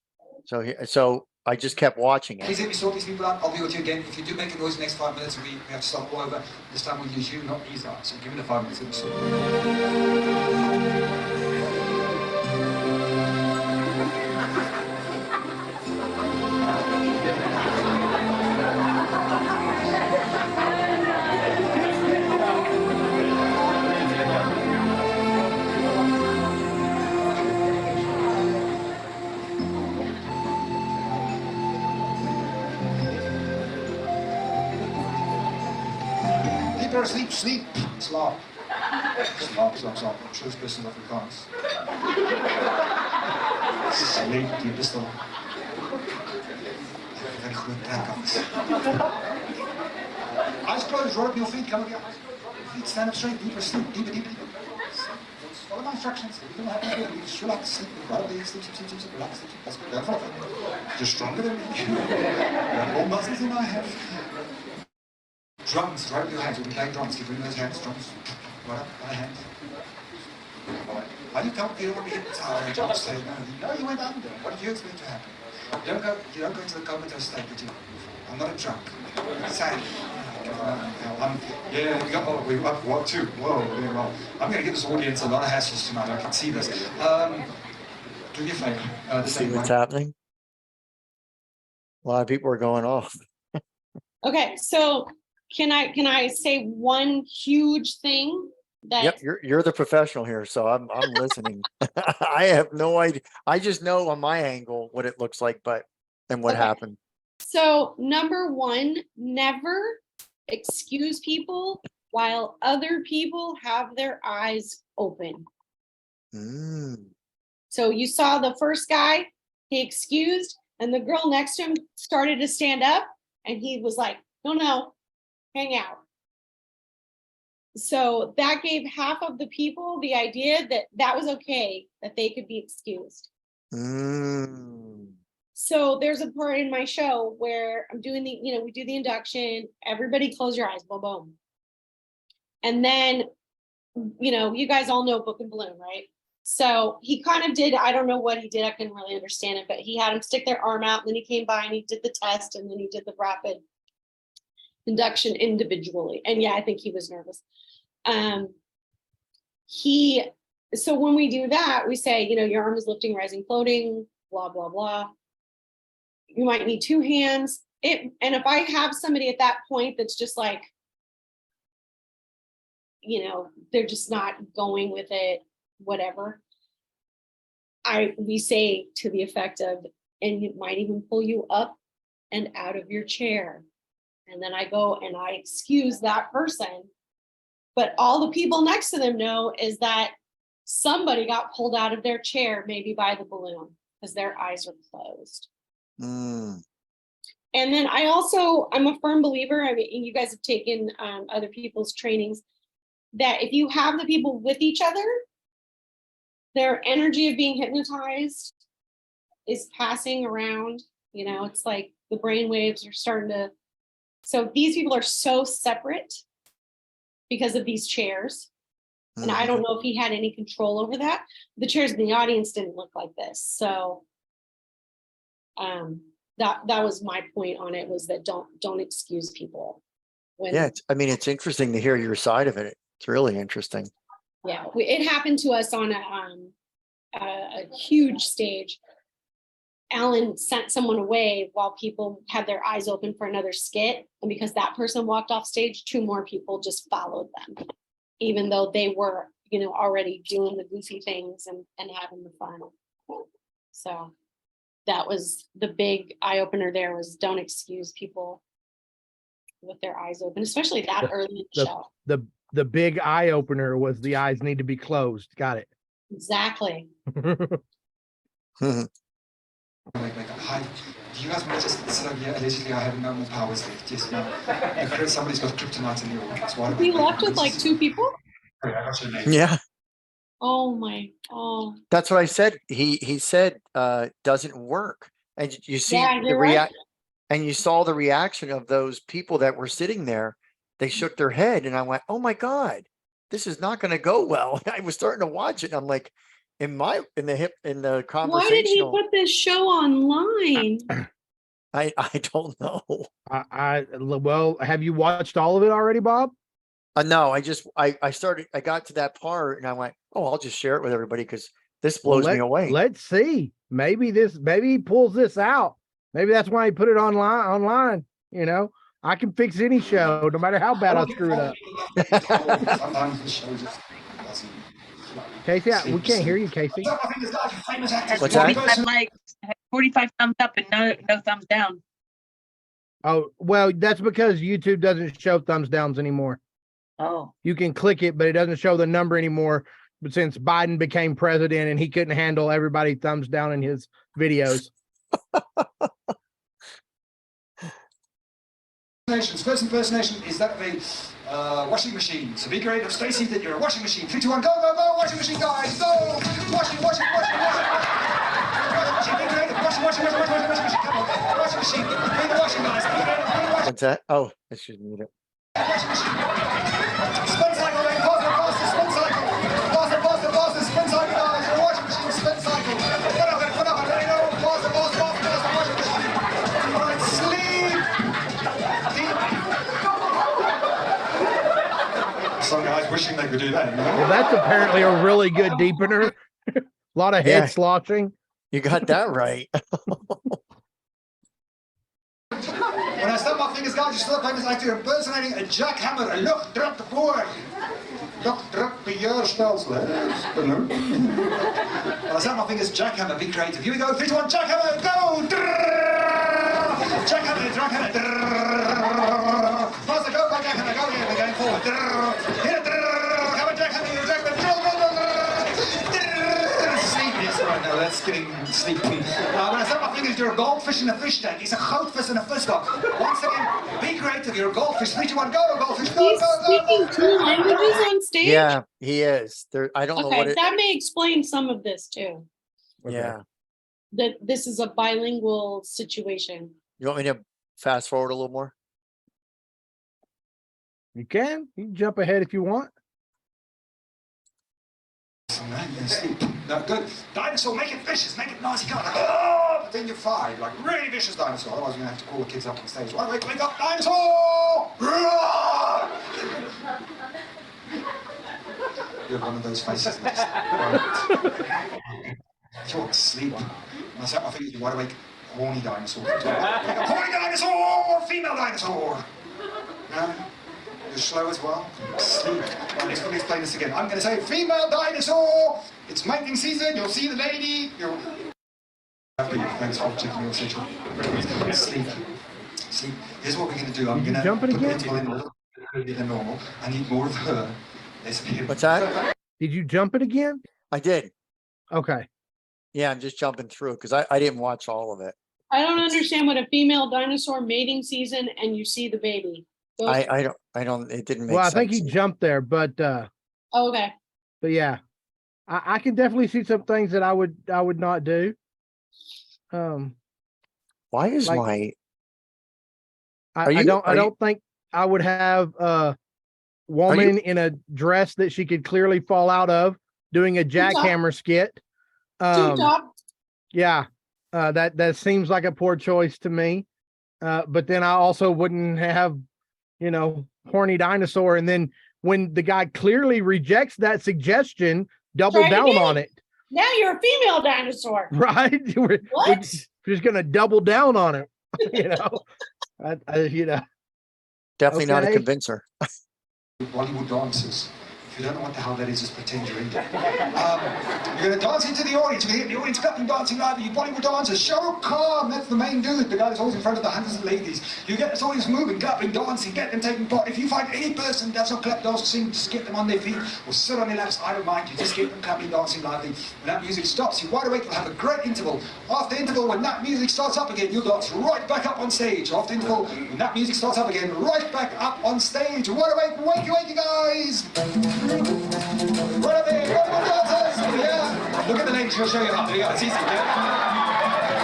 So I just kept watching it. Please let me sort these people out. I'll be with you again. If you do make a noise in the next 5 minutes, we have to start all over. This time we'll use you, not these guys. So give me the 5 minutes. Let me sort. People are asleep, sleep, slaap. Slaap, slaap, slaap. I'm sure this person's Afrikaans. Sleep, die is toch. Very good practice. Eyes closed, roll up your feet, come up your eyes closed, feet, stand up straight, deeper, sleep, deeper, deeper, deeper. Follow my instructions. You don't have to do it. Just relax, sleep, right sleep, sleep, sleep, sleep, relax, sleep. That's good. Don't follow. You're stronger than me. You have more muscles than I have. Drums, right with your hands. We'll be playing drums. Keep rid of those hands. Drums. Right up, other hands. Are you comfortable? You don't want to be hypnotized. Drums say, no, you went under. What did you expect to happen? You don't go to the comatose state, did you? I'm not a drunk. Sad. We got what too? Whoa, well, I'm going to give this audience a lot of hassles tonight. I can see this. Do me a favor. See what's happening? A lot of people are going off. Okay, so can I say one huge thing that? Yep, you're the professional here, so I'm listening. I have no idea. I just know on my angle what it looks like, and what happened. So number one, never excuse people while other people have their eyes open. So you saw the first guy, he excused, and the girl next to him started to stand up, and he was like, no, hang out. So that gave half of the people the idea that that was okay, that they could be excused. So there's a part in my show where I'm doing the, we do the induction, everybody close your eyes, boom, boom. And then, you guys all know Book and Balloon, right? So he kind of did, I don't know what he did, I couldn't really understand it, but he had them stick their arm out, and then he came by and he did the test, and then he did the rapid induction individually. And yeah, I think he was nervous. So when we do that, we say, your arm is lifting, rising, floating, blah, blah, blah. You might need two hands. And if I have somebody at that point that's just like, they're just not going with it, whatever. We say to the effect of, and it might even pull you up and out of your chair. And then I go and I excuse that person. But all the people next to them know is that somebody got pulled out of their chair, maybe by the balloon, because their eyes are closed. And then I'm a firm believer, I mean, you guys have taken other people's trainings, that if you have the people with each other, their energy of being hypnotized is passing around, it's like the brain waves are starting to, so these people are so separate because of these chairs. And I don't know if he had any control over that. The chairs in the audience didn't look like this. So that was my point on it, was that don't excuse people. It's interesting to hear your side of it. It's really interesting. Yeah, it happened to us on a huge stage. Alan sent someone away while people had their eyes open for another skit. And because that person walked off stage, 2 more people just followed them, even though they were, already doing the goofy things and having the fun. So that was the big eye opener there, was don't excuse people with their eyes open, especially that early in the show. The big eye opener was the eyes need to be closed. Got it. Exactly. Hi, do you guys want to just sort of, allegedly I have no more powers left, yes, no. Somebody's got kryptonite in the audience. We left with like 2 people? Yeah. Oh. That's what I said. He said doesn't work. And you see and you saw the reaction of those people that were sitting there. They shook their head and I went, oh my God, this is not going to go well. I was starting to watch it. And I'm like, in the conversation. Why did he put this show online? I don't know. Well, have you watched all of it already, Bob? No, I got to that part and I went, oh, I'll just share it with everybody because this blows me away. Let's see. Maybe he pulls this out. Maybe that's why he put it online. I can fix any show, no matter how bad I screw it up. Casey, we can't hear you, Casey. What's that? 45 likes, 45 thumbs up, and no thumbs down. Oh, well, that's because YouTube doesn't show thumbs downs anymore. Oh. You can click it, but it doesn't show the number anymore. But since Biden became president and he couldn't handle everybody thumbs down in his videos. First impersonation is that of a washing machine. So be great of Stacy that you're a washing machine. 3, 2, 1, go, go, go, washing machine, guys, go! Washing. Be great of washing machine. Come on, washing machine. Be the washing, guys. What's that? Oh, I should mute it. Washing machine. Spin cycle, then. Faster, spin cycle. Faster, spin cycle, guys. You're a washing machine, spin cycle. Put up, there you go. Faster, washing machine. All right, sleep. Some guys wishing they could do that. Well, that's apparently a really good deepener. A lot of head sloshing. You got that right. When I snap my fingers, guys, you still like impersonating a jackhammer. A look, drop the board. Look, drop the yourselves. When I snap my fingers, jackhammer, be creative. Here we go, 3, 2, 1, jackhammer, go! Jackhammer. Faster, go, jackhammer, go, yeah, we're going forward. Here, come on, jackhammer, sleep, yes, right. right, now that's getting sleepy. When I snap my fingers, you're a goldfish in a fish tank. He's a goldfish in a fish tank. Once again, be creative. You're a goldfish. 3, 2, 1, go, goldfish. Go, He's go, go, speaking go. two languages on stage? Yeah, he is. There, I don't know what Okay, it, that may explain some of this too, yeah. that this is a bilingual situation. You want me to fast forward a little more? You can jump ahead if you want. No, good. Dinosaur, make it vicious, make it nice. You can't like, oh, but then you're fired. Like, really vicious dinosaur. Otherwise, you're going to have to call the kids up on stage. Wake up, dinosaur! You have one of those faces. You're asleep. I set my fingers, you wide awake, horny dinosaur. Horny dinosaur! Female dinosaur! No? You're slow as well. Sleep. Right, let's explain this again. I'm going to say female dinosaur. It's mating season. You'll see the lady. You're thanks for checking your schedule. Sleep. Sleep. Here's what we're going to do. I'm going to jump it put the again? interval in a little bit earlier than normal. I need more of her. Less of him. What's that? Did you jump it again? I did. Okay. Yeah, I'm just jumping through because I didn't watch all of it. I don't understand what a female dinosaur mating season and you see the baby. Go- I don't, it didn't make Well, I sense. think he jumped there, but Oh, okay. yeah, I can definitely see some things that I would not do. Why is like- my, I, Are you- I are you- don't think I would have a woman in a dress that she could clearly fall out of doing a jackhammer skit. Tube top. Yeah, that seems like a poor choice to me. But then I also wouldn't have, horny dinosaur. And then when the guy clearly rejects that suggestion, double Try it down again. on it, Now you're a female dinosaur. right? We're What? just gonna double down on it, definitely not a Okay. convincer. Bollywood dancers. If you don't know what the hell that is, just pretend you're into it. You're going to dance into the audience. You're going to get the audience clapping, dancing live. You Bollywood dancers, Shahrukh Khan, that's the main dude. The guy that's always in front of the hundreds of ladies. You get this audience moving, clapping, dancing, get them taking part. If you find any person that does not clap, dance, or sing, just get them on their feet or sit on their laps. I don't mind. You just get them clapping, dancing lively. When that music stops, you're wide awake. You'll have a great interval. After interval, when that music starts up again, you'll dance right back up on stage. After interval, when that music starts up again, right back up on stage. Wide awake, wakey, guys. Right up there, Bollywood dancers! Yeah! Look at the lady, she'll show you how. There you go, it's easy, yeah?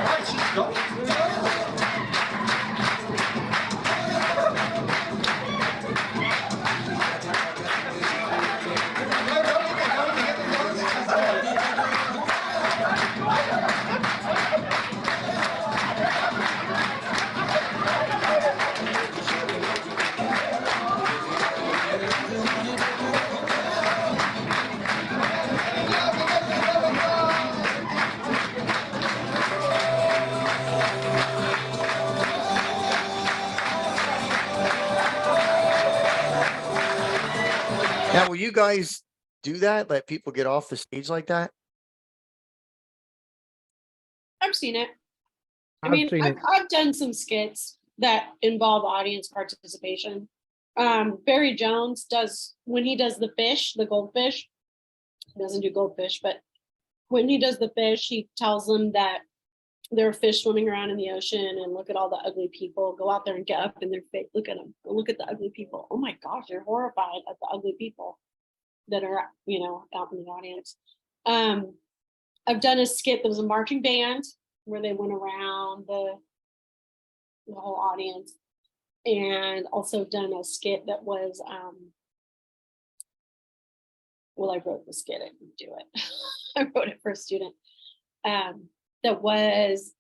Right, she's got Now, will you guys do that? Let people get off the stage like that? I've seen it. I I've mean, seen it. I've done some skits that involve audience participation. Barry Jones does, when he does the fish, the goldfish, he doesn't do goldfish, but when he does the fish, he tells them that there are fish swimming around in the ocean and look at all the ugly people. Go out there and get up in their face. Look at them. Go look at the ugly people. Oh my gosh, you're horrified at the ugly people that are, out in the audience. I've done a skit that was a marching band where they went around the whole audience, and also done a skit that was I wrote the skit, I didn't do it. I wrote it for a student. That was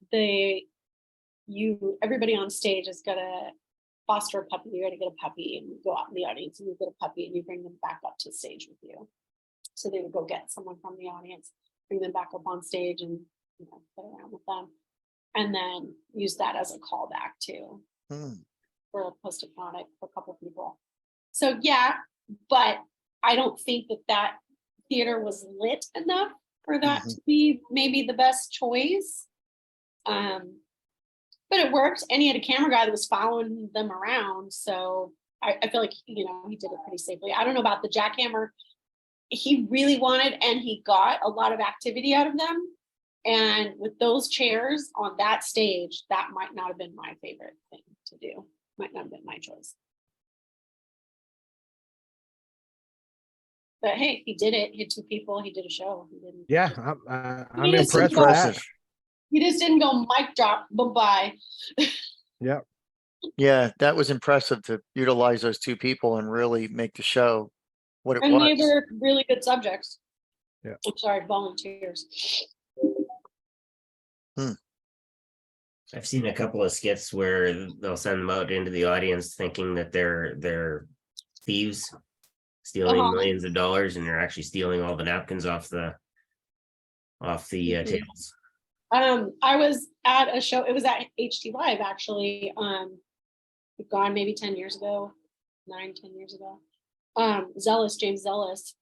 everybody on stage is gonna foster a puppy. You're gonna get a puppy, and you go out in the audience and you get a puppy and you bring them back up to stage with you. So they would go get someone from the audience, bring them back up on stage and play around with them. And then use that as a callback too for a post-hypnotic for a couple people. So yeah, but I don't think that theater was lit enough for that to be maybe the best choice. But it worked, and he had a camera guy that was following them around. So I feel like, he did it pretty safely. I don't know about the jackhammer. He really wanted, and he got a lot of activity out of them. And with those chairs on that stage, that might not have been my favorite thing to do. Might not have been my choice. But hey, he did it. He had 2 people. He did a show. He didn't. Yeah, I'm He just impressed with that. Impressive. He just didn't go mic drop. Bye. Yep. Yeah, that was impressive to utilize those 2 people and really make the show what it And they was. were really good subjects. Yeah. I'm sorry, volunteers. I've seen a couple of skits where they'll send them out into the audience thinking that they're thieves stealing millions of dollars, and they're actually stealing all the napkins off the tables. I was at a show, it was at HT Live actually, gone maybe 10 years ago, 10 years ago. James Zealous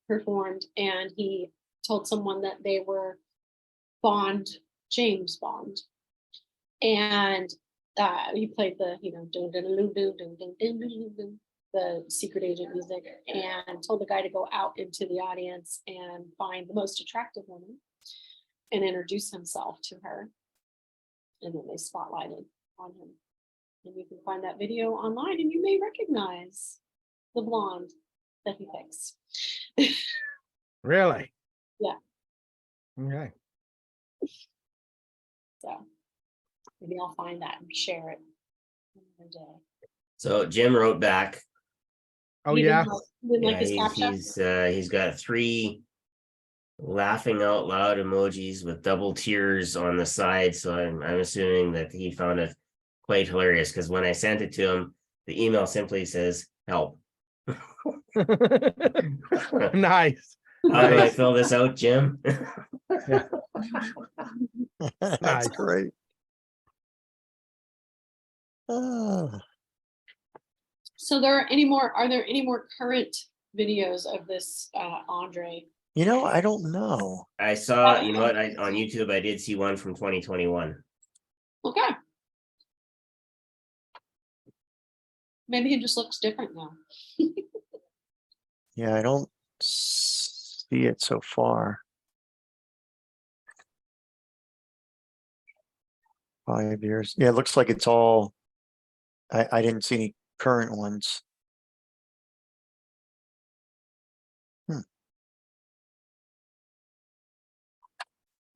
performed, and he told someone that they were James Bond. And he played the, the secret agent music, and told the guy to go out into the audience and find the most attractive woman and introduce himself to her. And then they spotlighted on him. And you can find that video online, and you may recognize the blonde that he picks. Really? Yeah. Okay. So maybe I'll find that and share it another day. So Jim wrote back. Oh, He yeah. didn't like his caption. He's got 3 laughing out loud emojis with double tears on the side. So I'm assuming that he found it quite hilarious, because when I sent it to him, the email simply says help. Nice. How do I fill this out, Jim? That's Nice. great. Ah. So are there any more current videos of this Andre? I don't know. I saw, you know what, on YouTube, I did see one from 2021. Okay. Maybe he just looks different now. Yeah, I don't see it so far. 5 years. Yeah, it looks like it's all, I didn't see any current ones.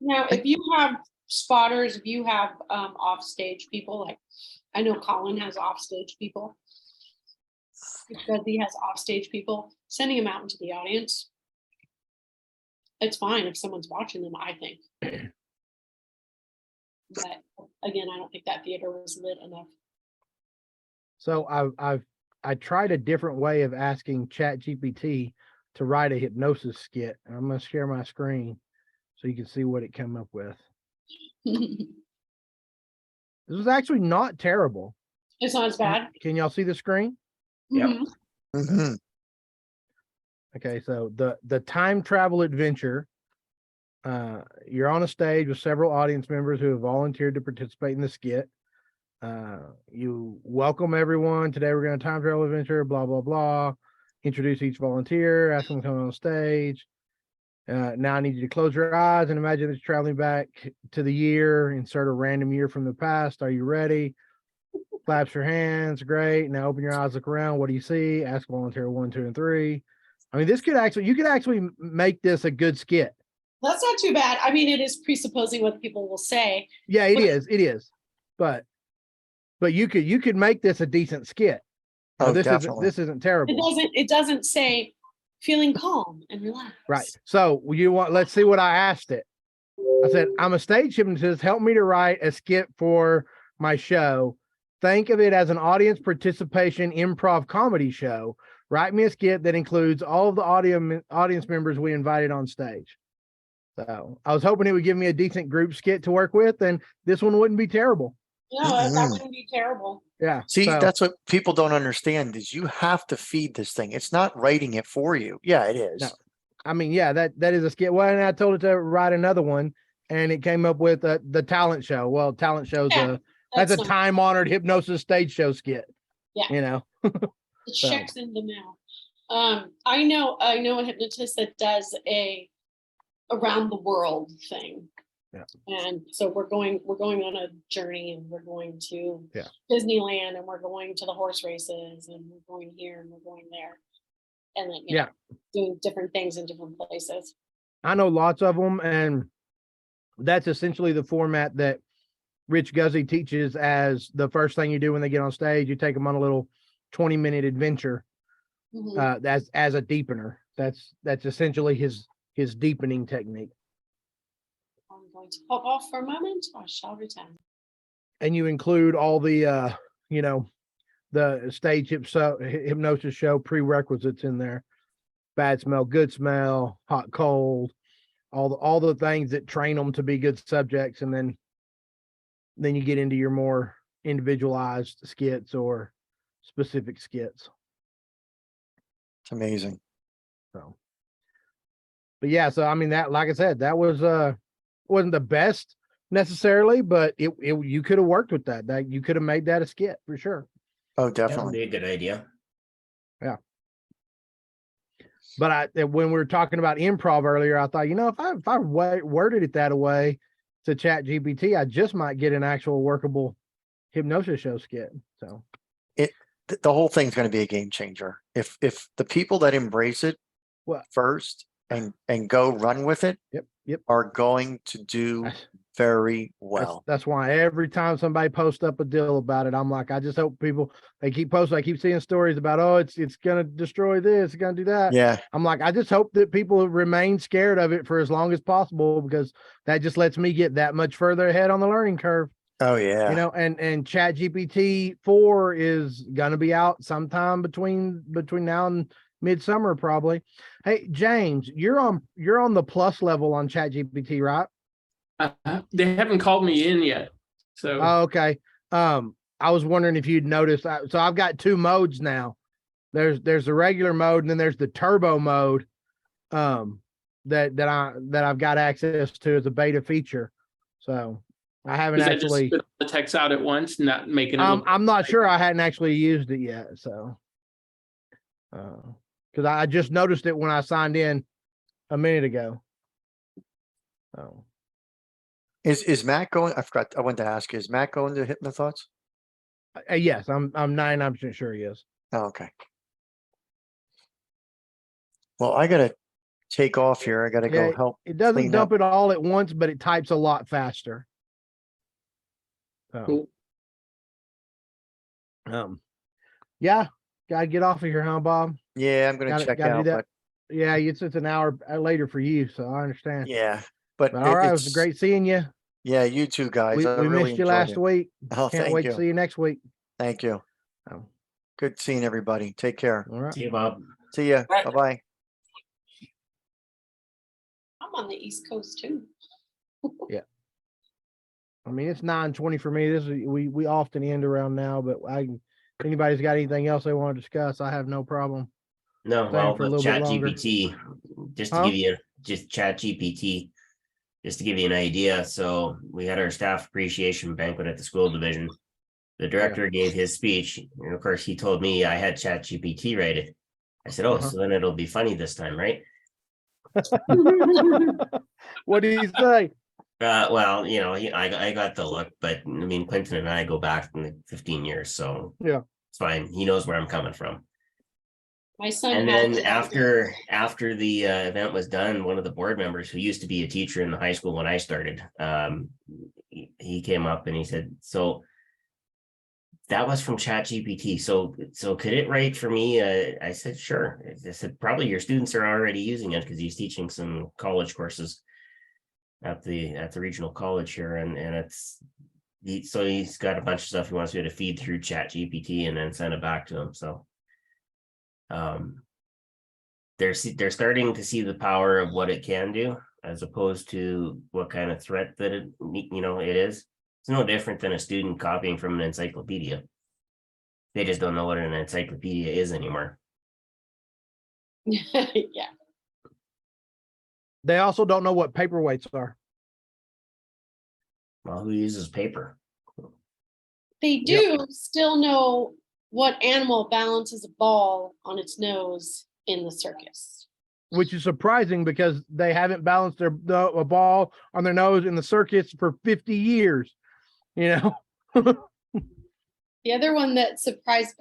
Now, if you have spotters, if you have offstage people, like I know Colin has offstage people. Because he has offstage people, sending him out into the audience. It's fine if someone's watching them, I think. But again, I don't think that theater was lit enough. So I tried a different way of asking ChatGPT to write a hypnosis skit, and I'm going to share my screen so you can see what it came up with. This was actually not terrible. It's not as bad. Can y'all see the screen? Yep. Mhm. Mhm. Okay, so the time travel adventure. You're on a stage with several audience members who have volunteered to participate in the skit. You welcome everyone. Today we're going to time travel adventure, blah, blah, blah. Introduce each volunteer, ask them to come on stage. Now I need you to close your eyes and imagine that you're traveling back to the year, insert a random year from the past. Are you ready? Claps your hands. Great. Now open your eyes, look around. What do you see? Ask volunteer 1, 2, and 3. I mean, you could actually make this a good skit. That's not too bad. I mean, it is presupposing what people will say. Yeah, it is. But you could make this a decent skit. Oh, This definitely. isn't terrible. It doesn't say feeling calm and relaxed. Right. So let's see what I asked it. I said, I'm a stage hypnotist. Help me to write a skit for my show. Think of it as an audience participation improv comedy show. Write me a skit that includes all of the audience members we invited on stage. So I was hoping it would give me a decent group skit to work with, and this one wouldn't be terrible. No, that wouldn't be terrible. Yeah. See, so- that's what people don't understand is you have to feed this thing. It's not writing it for you. Yeah, it is. No. I mean, yeah, that is a skit. Well, and I told it to write another one and it came up with the talent show. Well, talent show's Yeah, that's a not- time honored hypnosis stage show skit. Yeah. You know, It checks in the mail. I know a hypnotist that does a around the world thing. Yeah. And so we're going on a journey, and we're going to Yeah. Disneyland, and we're going to the horse races, and we're going here and we're going there. And then Yeah. doing different things in different places. I know lots of them, and that's essentially the format that Rich Guzzi teaches as the first thing you do when they get on stage. You take them on a little 20-minute adventure Mhm. as a deepener. That's essentially his deepening technique. I'm going to pop off for a moment. I shall return. And you include all the the stage hypnosis show prerequisites in there: bad smell, good smell, hot, cold, all the things that train them to be good subjects, and then you get into your more individualized skits or specific skits. It's amazing. So, but yeah, so I mean, that, like I said, that was wasn't the best necessarily, but it you could have worked with that you could have made that a skit for sure. Oh, That would definitely. be a good idea. But when we were talking about improv earlier, I thought, if I worded it that way to Chat GPT, I just might get an actual workable hypnosis show skit. So The whole thing's going to be a game changer. If the people that embrace it Well- first and go run with it yep. are going to do very well. That's why every time somebody posts up a deal about it, I'm like, I just hope people, they keep posting. I keep seeing stories about, oh, it's gonna destroy this, it's gonna do that. Yeah. I'm like, I just hope that people remain scared of it for as long as possible, because that just lets me get that much further ahead on the learning curve. Oh yeah. And Chat GPT 4 is gonna be out sometime between now and midsummer probably. Hey James, you're on the plus level on Chat GPT, right? They haven't called me in yet. So Oh, okay. I was wondering if you'd noticed. So I've got two modes now. There's the regular mode, and then there's the turbo mode. That I've got access to as a beta feature. So I haven't is that actually. just spit the text out at once, not making it? I'm not sure. I hadn't actually used it yet. So, because I just noticed it when I signed in a minute ago. Oh. Is Matt going? I forgot. I wanted to ask you, is Matt going to Hypno Thoughts? Yes, I'm 99% sure he is. Oh, okay. Well, I gotta take off here. I gotta go help. It doesn't clean dump up. it all at once, but it types a lot faster. So, Cool. Yeah, gotta get off of here, huh, Bob? Yeah, I'm gonna check gotta do out. that. But Yeah, it's an hour later for you, so I understand. yeah, but But all right, it was it's great seeing you. Yeah, you too, guys. I We really missed you enjoyed last it. week. Oh, Can't thank wait you. to see you next week. Thank you. Oh, Good seeing everybody. Take care. all right. See you, Bob. See ya. Right. Bye bye. I'm on the East Coast too. I mean, it's 9:20 for me. We often end around now, but if anybody's got anything else they want to discuss, I have no problem. No, Staying well, for a with little bit Chat longer. GPT, just to Huh? give you Chat GPT, just to give you an idea. So we had our staff appreciation banquet at the school division. The director gave his speech, and of course, he told me I had Chat GPT write it. I said, "Oh, Uh-huh. so then it'll be funny this time, right?" What do you say? Well, I got the look, but I mean, Clinton and I go back 15 years, so Yeah. it's fine. He knows where I'm coming from. My son. And had then it. after the event was done, one of the board members who used to be a teacher in the high school when I started, he came up and he said, "So that was from ChatGPT. So could it write for me?" I said, "Sure." I said, "Probably your students are already using it because he's teaching some college courses at the regional college here, and so he's got a bunch of stuff he wants me to feed through ChatGPT and then send it back to him." So they're starting to see the power of what it can do, as opposed to what kind of threat that it is. It's no different than a student copying from an encyclopedia. They just don't know what an encyclopedia is anymore. Yeah. They also don't know what paperweights are. Well, who uses paper? They do still know what animal balances a ball on its nose in the circus. Which is surprising because they haven't balanced a ball on their nose in the circus for 50 years. You know, The other one that surprised,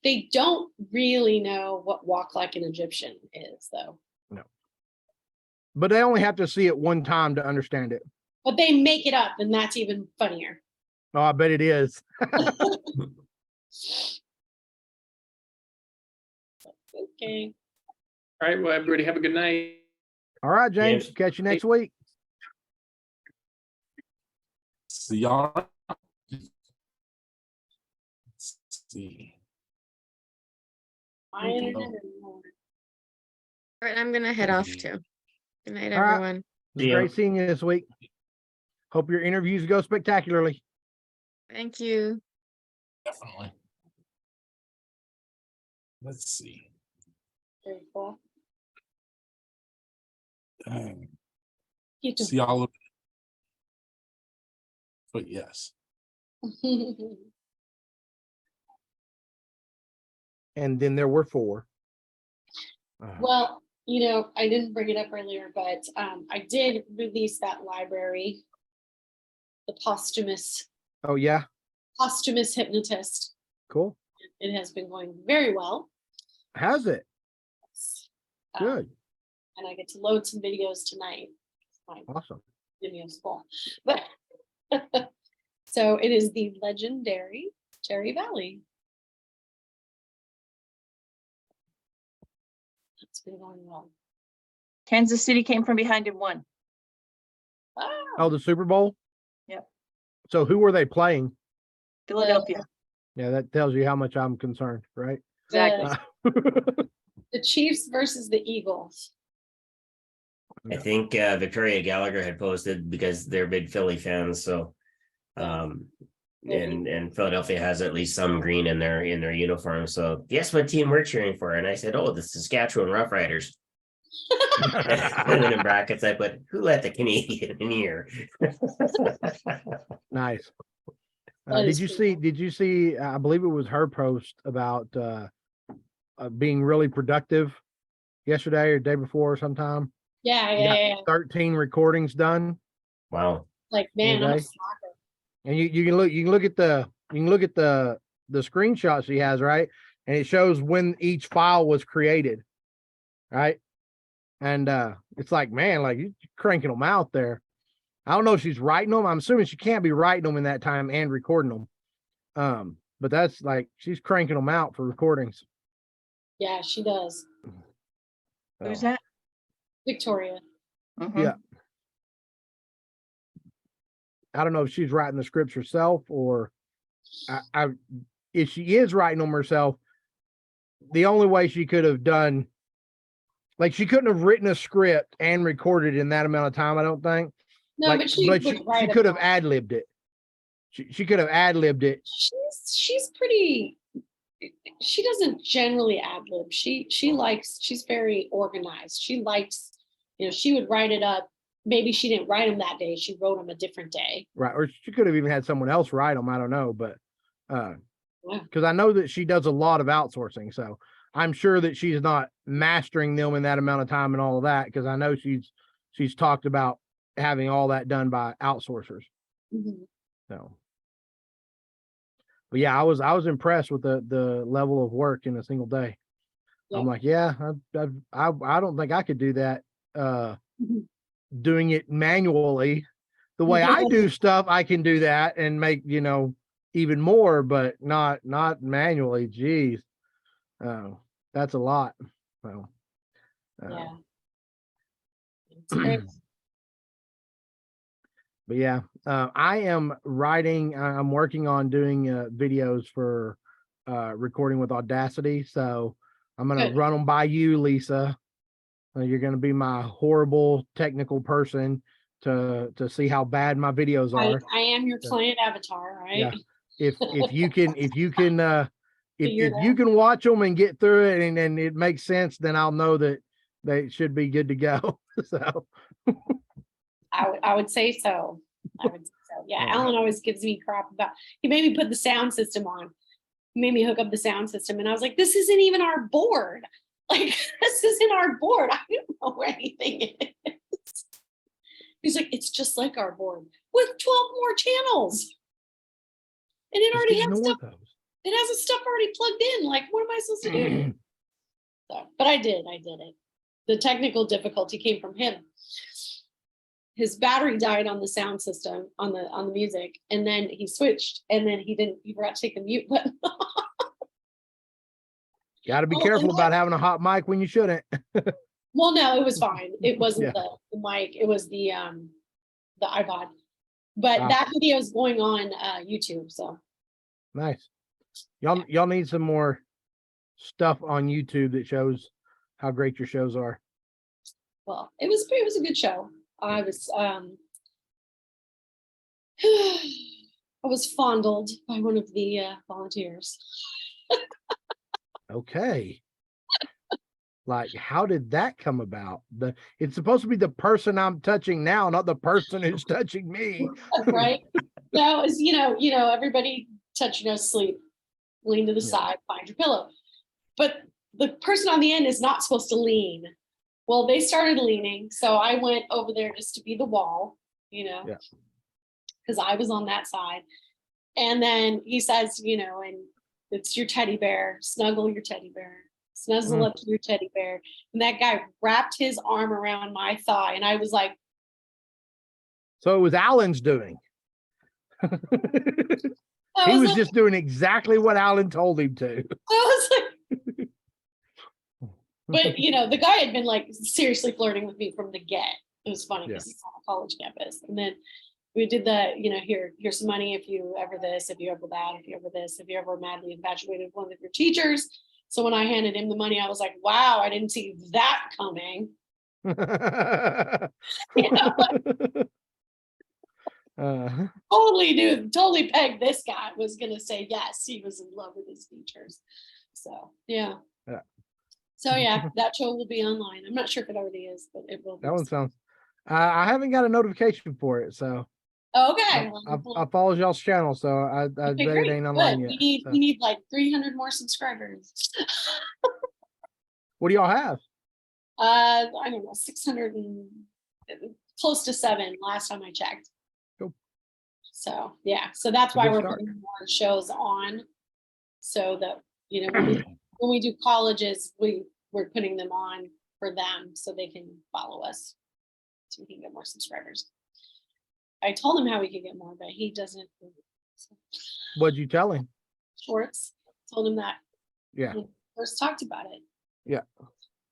they don't really know what walk like an Egyptian is, though. but they only have to see it one time to understand it. But they make it up, and that's even funnier. Oh, I bet it is. Okay. All right, well, everybody have a good night. All right, James. James. Catch you next week. See y'all. Let's see. My internet Oh. is more. All right, I'm gonna head off too. Good night, All right. everyone. It was See ya. great seeing you this week. Hope your interviews go spectacularly. Thank you. Definitely. Let's see. Very cool. See y'all. But yes. And then there were 4. Well, I didn't bring it up earlier, but I did release that library, the posthumous Oh yeah, hypnotist. cool. It has been going very well. How's it? Um, Good. And I get to load some videos tonight. My Awesome. video's full. But so it is the legendary Cherry Valley. It's been going well. Kansas City came from behind and won. Oh, the Super Bowl? Yep. So who were they playing? Philadelphia. Yeah, that tells you how much I'm concerned, right? Exactly. The Chiefs versus the Eagles. I think Victoria Gallagher had posted because they're big Philly fans. So, and Philadelphia has at least some green in their uniform. So guess what team we're cheering for? And I said, oh, the Saskatchewan Roughriders. And then in brackets, I put, who let the Canadian in here? Nice. That is Did you see, I believe it was her post about being really productive yesterday or day before or sometime? Yeah. 13 recordings done. Wow. Like, man, I'm a Okay. slacker. And you can look at the screenshot she has, right? And it shows when each file was created. Right. And it's like, man, like you're cranking them out there. I don't know if she's writing them. I'm assuming she can't be writing them in that time and recording them. But that's like she's cranking them out for recordings. Yeah, she does. Who's So, that? Victoria. Mhm. Yeah. I don't know if she's writing the scripts herself or if she is writing them herself, the only way she could have done, like she couldn't have written a script and recorded in that amount of time, I don't think. No, Like, but she would write could have about- ad-libbed it. She could have ad-libbed it. She's pretty. She doesn't generally ad-lib. She's very organized. She likes, she would write it up. Maybe she didn't write them that day. She wrote them a different day. Right. Or she could have even had someone else write them. I don't know. But Yeah. because I know that she does a lot of outsourcing. So I'm sure that she's not mastering them in that amount of time and all of that. Because I know she's talked about having all that done by outsourcers. Mhm. So, but yeah, I was impressed with the level of work in a single day. Yeah. I'm like, yeah, I don't think I could do that. Mhm. Doing it manually, the way I do stuff, I can do that and make even more, but not manually. Geez, that's a lot. So, Yeah. It's great. but yeah, I am writing. I'm working on doing videos for recording with Audacity. So I'm gonna Good. run them by you, Lisa. You're gonna be my horrible technical person to see how bad my videos are. I am your client avatar, right? Yeah. If you can if you can watch them and get through it and it makes sense, then I'll know that they should be good to go. So I would say so. I would say So yeah, Oh. Alan always gives me crap about, he made me put the sound system on. He made me hook up the sound system and I was like, this isn't even our board. Like, this isn't our board. I don't know where anything is. He's like, it's just like our board with 12 more channels. And it Just already has ignore stuff, those. it has the stuff already plugged in. Like, what am I supposed to do? So, but I did it. The technical difficulty came from him. His battery died on the sound system, on the music, and then he switched, and then he forgot to take the mute button off. Got to be Oh, careful and about having a hot mic when you shouldn't. Well, no, it was fine. It wasn't Yeah. the mic, it was the iPod. But Ah. that video is going on YouTube, so Nice. Y'all need some more stuff on YouTube that shows how great your shows are. well, it was a good show. I was fondled by one of the volunteers. Okay. Like, how did that come about? It's supposed to be the person I'm touching now, not the person who's touching me. Right? No, it's everybody touch your nose, sleep, lean to the Yeah. side, find your pillow. But the person on the end is not supposed to lean. Well, they started leaning, so I went over there just to be the wall, Yeah. because I was on that side. And then he says, and it's your teddy bear, snuggle your teddy bear, snuzzle up to your teddy bear. And that guy wrapped his arm around my thigh, and I was like, So it was Alan's doing. He was just doing exactly what Alan told him to. But the guy had been like seriously flirting with me from the get. It was funny because it's on a college campus. And then we did here's some money if you ever this, if you ever that, if you ever this, if you ever madly infatuated with one of your teachers. So when I handed him the money, I was like, wow, I didn't see that coming. Totally pegged this guy was gonna say yes, he was in love with his teachers. So yeah. So yeah, that show will be online. I'm not sure if it already is, but it will be. That one sounds. I haven't got a notification for it, so Okay. I follow y'all's channel, so I bet it ain't online yet. We need like 300 more subscribers. What do y'all have? I don't know, 600 and close to 7 last time I checked. Cool. So yeah, so that's A why good we're start. putting more shows on, so that when we do colleges, we're putting them on for them so they can follow us, so we can get more subscribers. I told him how we could get more, but he doesn't. What'd you tell him? Shorts. Told him that. Yeah. When we first talked about it. Yeah.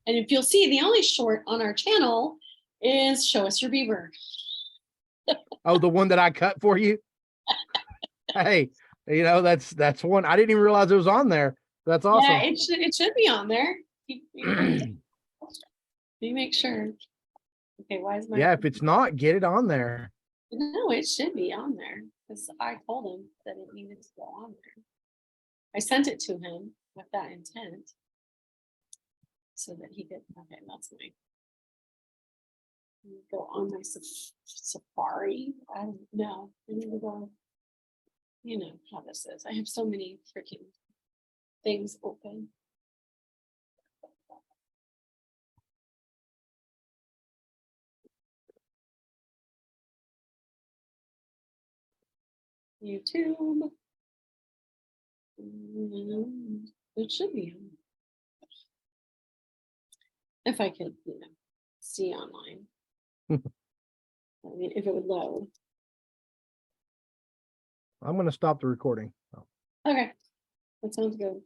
And if you'll see, the only short on our channel is Show Us Your Beaver. Oh, the one that I cut for you? Hey, that's one. I didn't even realize it was on there. That's awesome. Yeah, it should be on there. You make sure. Okay, why is my Yeah, if it's not, get it on there. No, it should be on there because I told him that it needed to go on there. I sent it to him with that intent so that he could. Okay, that's my. Go on my Safari. I don't know. I need to go. You know how this is. I have so many freaking things open. YouTube. It should be on. If I could, see online. I mean, if it would load. I'm going to stop the recording. Okay, that sounds good.